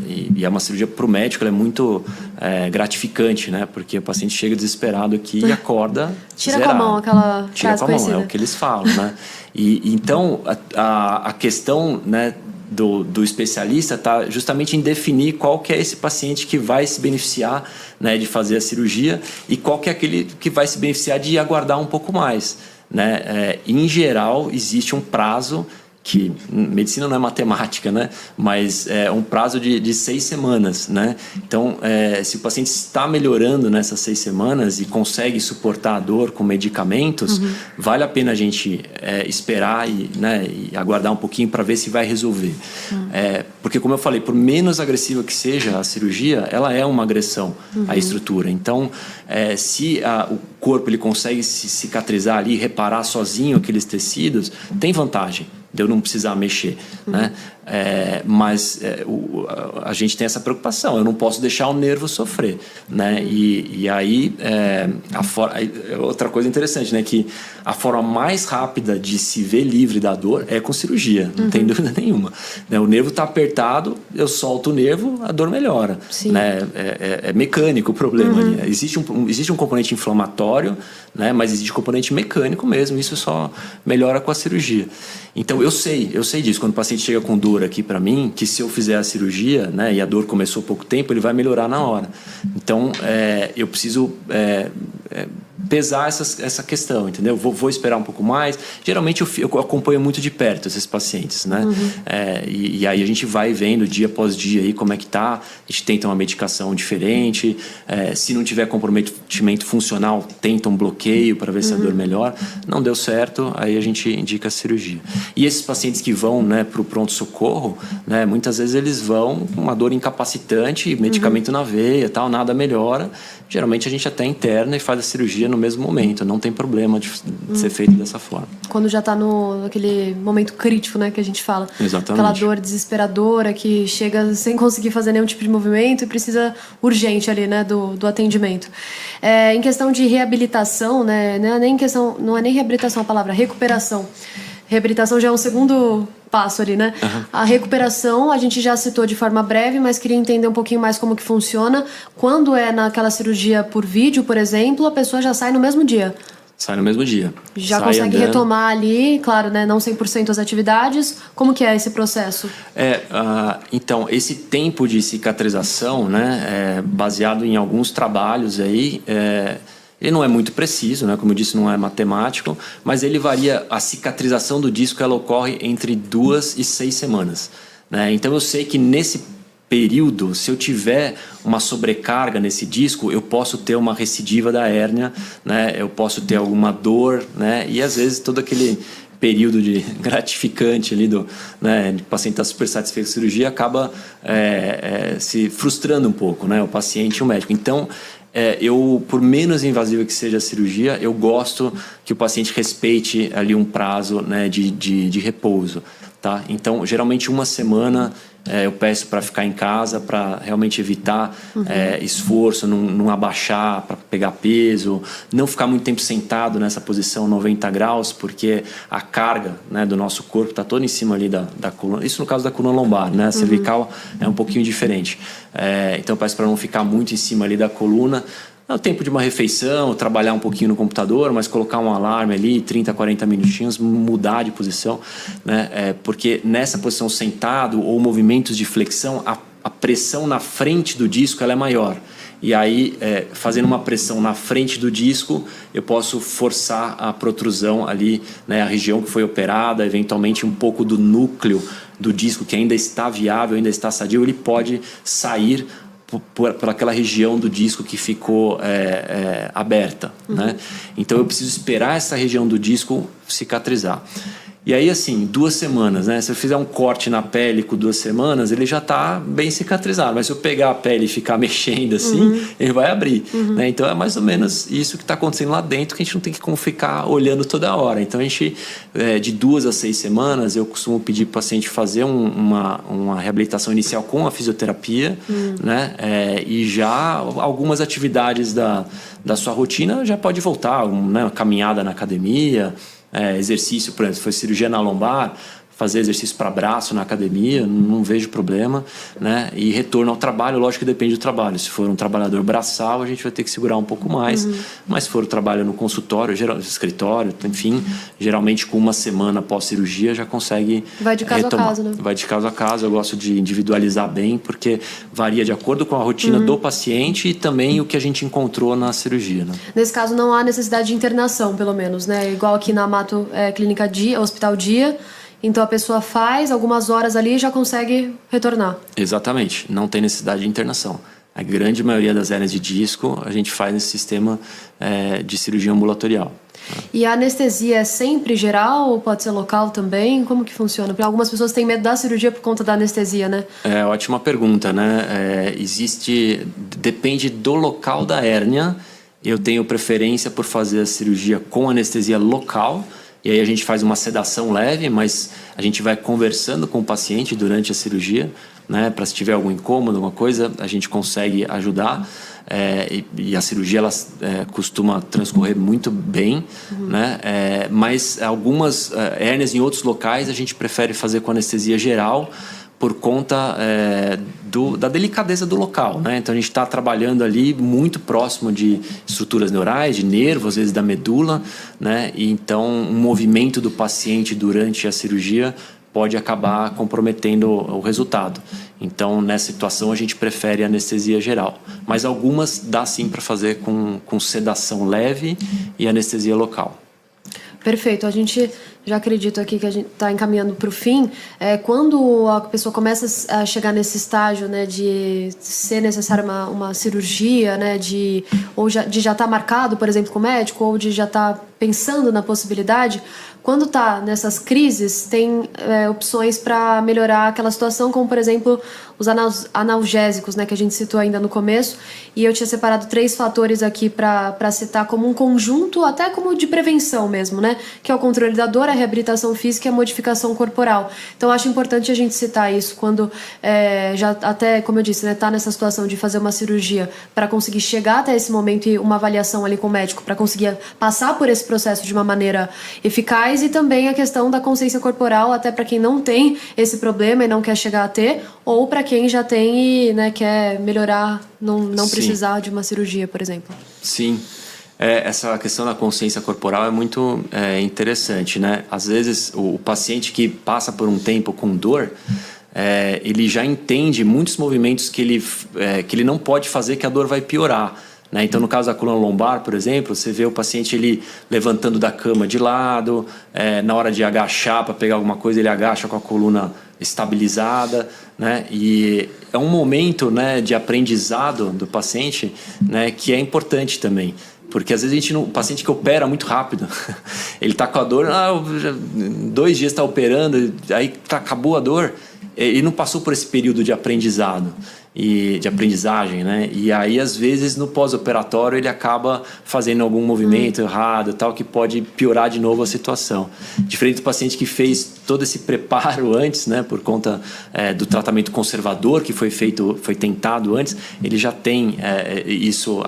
E é uma cirurgia para o médico, ela é muito gratificante, né? Porque o paciente chega desesperado aqui e acorda Tira zerado. Com a mão aquela frase conhecida. É o que eles falam, né? E então, a questão, né, do especialista está justamente em definir qual que é esse paciente que vai se beneficiar, né, de fazer a cirurgia e qual que é aquele que vai se beneficiar de aguardar um pouco mais, né? Em geral, existe um prazo que medicina não é matemática, né? Mas é um prazo de 6 semanas, né? Então, se o paciente está melhorando nessas 6 semanas e consegue suportar a dor com medicamentos, vale a pena a gente esperar e aguardar um pouquinho para ver se vai resolver. Porque, como eu falei, por menos agressiva que seja a cirurgia, ela é uma agressão à estrutura. Então, se o corpo ele consegue se cicatrizar ali, reparar sozinho aqueles tecidos, tem vantagem de eu não precisar mexer, né? Mas a gente tem essa preocupação, eu não posso deixar o nervo sofrer, né? E aí outra coisa interessante, né? Que a forma mais rápida de se ver livre da dor é com cirurgia, não tem dúvida nenhuma, né? O nervo está apertado, eu solto o nervo, a dor melhora, né? É mecânico o problema ali. Existe um componente inflamatório, né? Mas existe um componente mecânico mesmo, isso só melhora com a cirurgia. Então eu sei disso, quando o paciente chega com dor aqui para mim, que se eu fizer a cirurgia, né, e a dor começou há pouco tempo, ele vai melhorar na hora. Então eu preciso pesar essa questão, entendeu? Vou esperar um pouco mais. Geralmente eu acompanho muito de perto esses pacientes, né? E aí a gente vai vendo dia após dia aí como é que tá. A gente tenta uma medicação diferente. Se não tiver comprometimento funcional, tenta um bloqueio para ver se a dor melhora. Não deu certo, aí a gente indica a cirurgia. E esses pacientes que vão, né, para o pronto-socorro, né, muitas vezes eles vão com uma dor incapacitante, medicamento na veia, tal, nada melhora. Geralmente a gente até interna e faz a cirurgia no mesmo momento, não tem problema de ser feito dessa forma. Quando já está naquele momento crítico, né, que a gente fala. Exatamente. Aquela dor desesperadora que chega sem conseguir fazer nenhum tipo de movimento e precisa urgente ali, né, do atendimento. Em questão de reabilitação, né, não é nem reabilitação a palavra, recuperação. Reabilitação já é um segundo passo ali, né? A recuperação a gente já citou de forma breve, mas queria entender um pouquinho mais como que funciona. Quando é naquela cirurgia por vídeo, por exemplo, a pessoa já sai no mesmo dia. Sai no mesmo dia. Já sai consegue andando. Retomar ali, claro, né? Não 100% as atividades. Como que é esse processo? Então, esse tempo de cicatrização, né? Baseado em alguns trabalhos aí... Ele não é muito preciso, né? Como eu disse, não é matemático, mas ele varia. A cicatrização do disco ela ocorre entre 2 e 6 semanas. Né? Então eu sei que nesse período, se eu tiver uma sobrecarga nesse disco, eu posso ter uma recidiva da hérnia, né? Eu posso ter alguma dor, né? E às vezes todo aquele período de gratificante ali né, o paciente está super satisfeito com a cirurgia acaba se frustrando um pouco, né? O paciente e o médico. Então por menos invasiva que seja a cirurgia, eu gosto que o paciente respeite ali um prazo, né, de repouso, tá? Então, geralmente 1 semana eu peço para ficar em casa, para realmente evitar esforço, não abaixar para pegar peso, não ficar muito tempo sentado nessa posição 90 graus, porque a carga, né, do nosso corpo está toda em cima ali da coluna. Isso no caso da coluna lombar, né? A cervical é um pouquinho diferente. Então eu peço para não ficar muito em cima ali da coluna. É o tempo de uma refeição, trabalhar um pouquinho no computador, mas colocar um alarme ali, 30, 40 minutinhos, mudar de posição, né? Porque nessa posição sentado ou movimentos de flexão, a pressão na frente do disco ela é maior. E aí, fazendo uma pressão na frente do disco, eu posso forçar a protrusão ali, né? A região que foi operada, eventualmente um pouco do núcleo do disco que ainda está viável, ainda está sadio, ele pode sair por aquela região do disco que ficou aberta, né? Então eu preciso esperar essa região do disco cicatrizar. E aí, assim, 2 semanas, né? Se eu fizer um corte na pele com 2 semanas, ele já está bem cicatrizado. Mas se eu pegar a pele e ficar mexendo assim, ele vai abrir. Né? Então é mais ou menos isso que está acontecendo lá dentro, que a gente não tem que ficar olhando toda hora. Então a gente, de 2 a 6 semanas, eu costumo pedir para o paciente fazer uma reabilitação inicial com a fisioterapia, né? E já algumas atividades da sua rotina já pode voltar, né? Uma caminhada na academia, exercício, por exemplo, se foi cirurgia na lombar, fazer exercício para braço na academia, não vejo problema, né? E retorno ao trabalho, lógico que depende do trabalho. Se for um trabalhador braçal, a gente vai ter que segurar um pouco mais, mas se for trabalho no consultório, escritório, enfim, geralmente com 1 semana após cirurgia já consegue vai de caso retomar. a caso, né? Vai de caso a caso, eu gosto de individualizar bem, porque varia de acordo com a rotina do paciente e também o que a gente encontrou na cirurgia, né? Nesse caso não há necessidade de internação, pelo menos, né? Igual aqui na Amato Clínica Dia, Hospital Dia, então a pessoa faz algumas horas ali e já consegue retornar. Exatamente, não tem necessidade de internação. A grande maioria das hérnias de disco a gente faz nesse sistema de cirurgia ambulatorial. E a anestesia é sempre geral ou pode ser local também? Como que funciona? Porque algumas pessoas têm medo da cirurgia por conta da anestesia, né? Ótima pergunta, né? Depende do local da hérnia. Eu tenho preferência por fazer a cirurgia com anestesia local. E aí a gente faz uma sedação leve, mas a gente vai conversando com o paciente durante a cirurgia, né? Para se tiver algum incômodo, alguma coisa, a gente consegue ajudar. E a cirurgia ela costuma transcorrer muito bem, né? Mas algumas hérnias em outros locais a gente prefere fazer com anestesia geral por conta da delicadeza do local, né? Então a gente está trabalhando ali muito próximo de estruturas neurais, de nervos, às vezes da medula, né? E então um movimento do paciente durante a cirurgia pode acabar comprometendo o resultado. Então, nessa situação, a gente prefere anestesia geral. Mas algumas dá sim para fazer com sedação leve e anestesia local. Perfeito. A gente já acredito aqui que a gente está encaminhando para o fim. Quando a pessoa começa a chegar nesse estágio, né, de ser necessária uma cirurgia, né, de já estar marcado, por exemplo, com o médico, ou de já estar pensando na possibilidade, quando está nessas crises, tem opções para melhorar aquela situação, como, por exemplo, os analgésicos, né, que a gente citou ainda no começo. E eu tinha separado 3 fatores aqui para citar como um conjunto, até como de prevenção mesmo, né, que é o controle da dor, a reabilitação física e a modificação corporal. Então, eu acho importante a gente citar isso quando já até, como eu disse, né, tá nessa situação de fazer uma cirurgia para conseguir chegar até esse momento e uma avaliação ali com o médico para conseguir passar por esse processo de uma maneira eficaz. E também a questão da consciência corporal, até para quem não tem esse problema e não quer chegar a ter, ou para quem já tem e, né, quer melhorar, não precisar de uma cirurgia, por exemplo. Sim. Essa questão da consciência corporal é muito interessante, né? Às vezes o paciente que passa por um tempo com dor, ele já entende muitos movimentos que ele não pode fazer, que a dor vai piorar. Né? Então, no caso da coluna lombar, por exemplo, você vê o paciente ele levantando da cama de lado, na hora de agachar para pegar alguma coisa, ele agacha com a coluna estabilizada, né? E é um momento, né, de aprendizado do paciente, né, que é importante também. Porque às vezes o paciente que opera muito rápido, ele está com a dor, 2 dias está operando, aí acabou a dor, ele não passou por esse período de aprendizado e de aprendizagem, né? E aí às vezes no pós-operatório ele acaba fazendo algum movimento errado, tal, que pode piorar de novo a situação. Diferente do paciente que fez todo esse preparo antes, né, por conta do tratamento conservador que foi tentado antes, ele já tem isso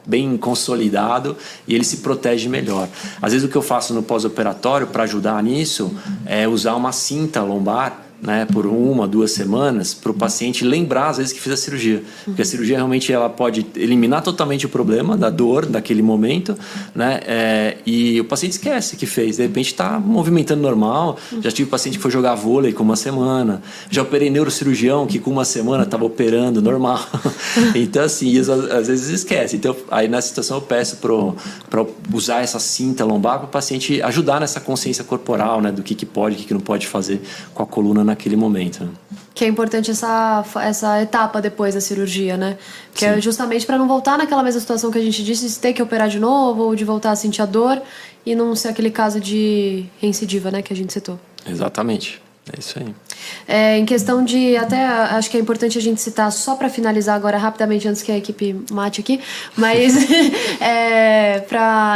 bem consolidado e ele se protege melhor. Às vezes o que eu faço no pós-operatório para ajudar nisso é usar uma cinta lombar, né, por 1, 2 semanas, para o paciente lembrar às vezes que fez a cirurgia, porque a cirurgia realmente ela pode eliminar totalmente o problema da dor daquele momento, né, e o paciente esquece que fez, de repente está movimentando normal. Já tive paciente que foi jogar vôlei com 1 semana, já operei neurocirurgião que com 1 semana estava operando normal. Então assim, às vezes esquece. Então aí nessa situação eu peço para usar essa cinta lombar para o paciente ajudar nessa consciência corporal, né, do que pode, o que não pode fazer com a coluna naquele momento. Que é importante essa etapa depois da cirurgia, né? Que é justamente para não voltar naquela mesma situação que a gente disse, de ter que operar de novo ou de voltar a sentir a dor e não ser aquele caso de reincidiva, né, que a gente citou. Exatamente. É isso aí. Em questão de, até acho que é importante a gente citar, só para finalizar agora rapidamente, antes que a equipe mate aqui, mas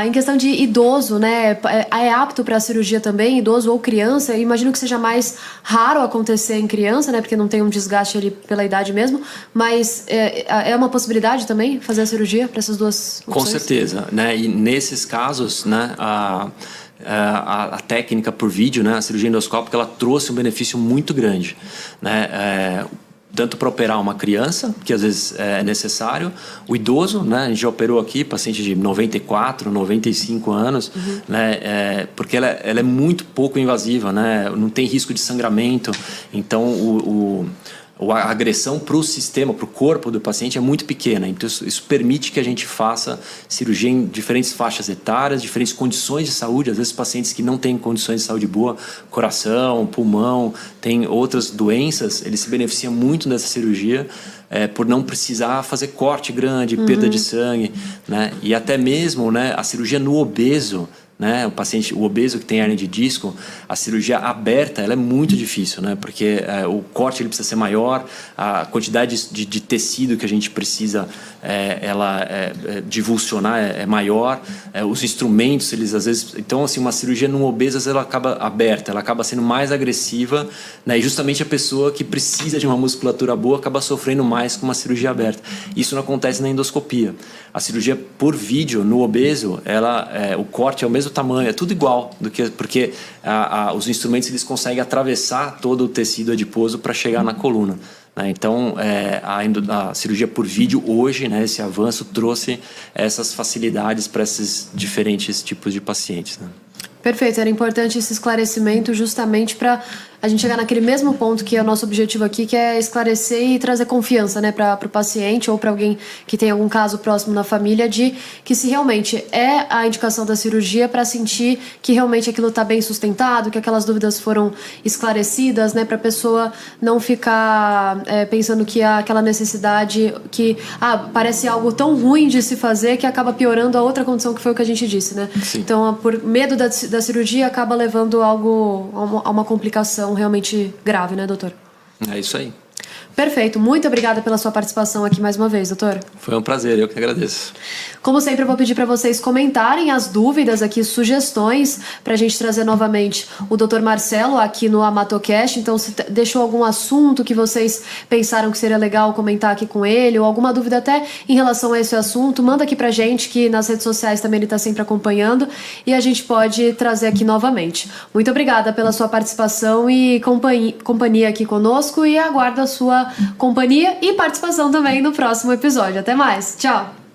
em questão de idoso, né, é apto para a cirurgia também, idoso ou criança? Eu imagino que seja mais raro acontecer em criança, né, porque não tem um desgaste ali pela idade mesmo, mas é uma possibilidade também fazer a cirurgia para essas duas opções? Com certeza, né, e nesses casos, né, a técnica por vídeo, né, a cirurgia endoscópica, ela trouxe um benefício muito grande, né, tanto para operar uma criança, que às vezes é necessário, o idoso, né, a gente já operou aqui paciente de 94, 95 anos, né, porque ela é muito pouco invasiva, né, não tem risco de sangramento, então a agressão para o sistema, para o corpo do paciente é muito pequena. Então isso permite que a gente faça cirurgia em diferentes faixas etárias, diferentes condições de saúde. Às vezes pacientes que não têm condições de saúde boa, coração, pulmão, tem outras doenças, eles se beneficiam muito dessa cirurgia por não precisar fazer corte grande, perda de sangue, né? E até mesmo, né, a cirurgia no obeso, né, o obeso que tem hernia de disco, a cirurgia aberta ela é muito difícil, né, porque o corte ele precisa ser maior, a quantidade de tecido que a gente precisa divulsionar é maior, os instrumentos eles às vezes, então assim, uma cirurgia num obeso às vezes, ela acaba aberta, ela acaba sendo mais agressiva, né, e justamente a pessoa que precisa de uma musculatura boa acaba sofrendo mais com uma cirurgia aberta. Isso não acontece na endoscopia. A cirurgia por vídeo no obeso, o corte é o mesmo tamanho, é tudo igual, porque os instrumentos eles conseguem atravessar todo o tecido adiposo para chegar na coluna, né? Então a cirurgia por vídeo hoje, né, esse avanço trouxe essas facilidades para esses diferentes tipos de pacientes, né? Perfeito, era importante esse esclarecimento justamente para a gente chegar naquele mesmo ponto que é o nosso objetivo aqui, que é esclarecer e trazer confiança, né, para o paciente ou para alguém que tem algum caso próximo na família, de que se realmente é a indicação da cirurgia, para sentir que realmente aquilo está bem sustentado, que aquelas dúvidas foram esclarecidas, né, para a pessoa não ficar pensando que há aquela necessidade que parece algo tão ruim de se fazer que acaba piorando a outra condição, que foi o que a gente disse, né? Sim. Então, por medo da cirurgia, acaba levando algo a uma complicação realmente grave, né, doutor? É isso aí. Perfeito. Muito obrigada pela sua participação aqui mais uma vez, doutor. Foi um prazer, eu que agradeço. Como sempre, eu vou pedir para vocês comentarem as dúvidas aqui, sugestões, para a gente trazer novamente o doutor Marcelo aqui no AmatoCast. Então, se deixou algum assunto que vocês pensaram que seria legal comentar aqui com ele, ou alguma dúvida até em relação a esse assunto, manda aqui pra gente, que nas redes sociais também ele está sempre acompanhando, e a gente pode trazer aqui novamente. Muito obrigada pela sua participação e companhia aqui conosco, e aguardo a sua companhia e participação também no próximo episódio. Até mais. Tchau!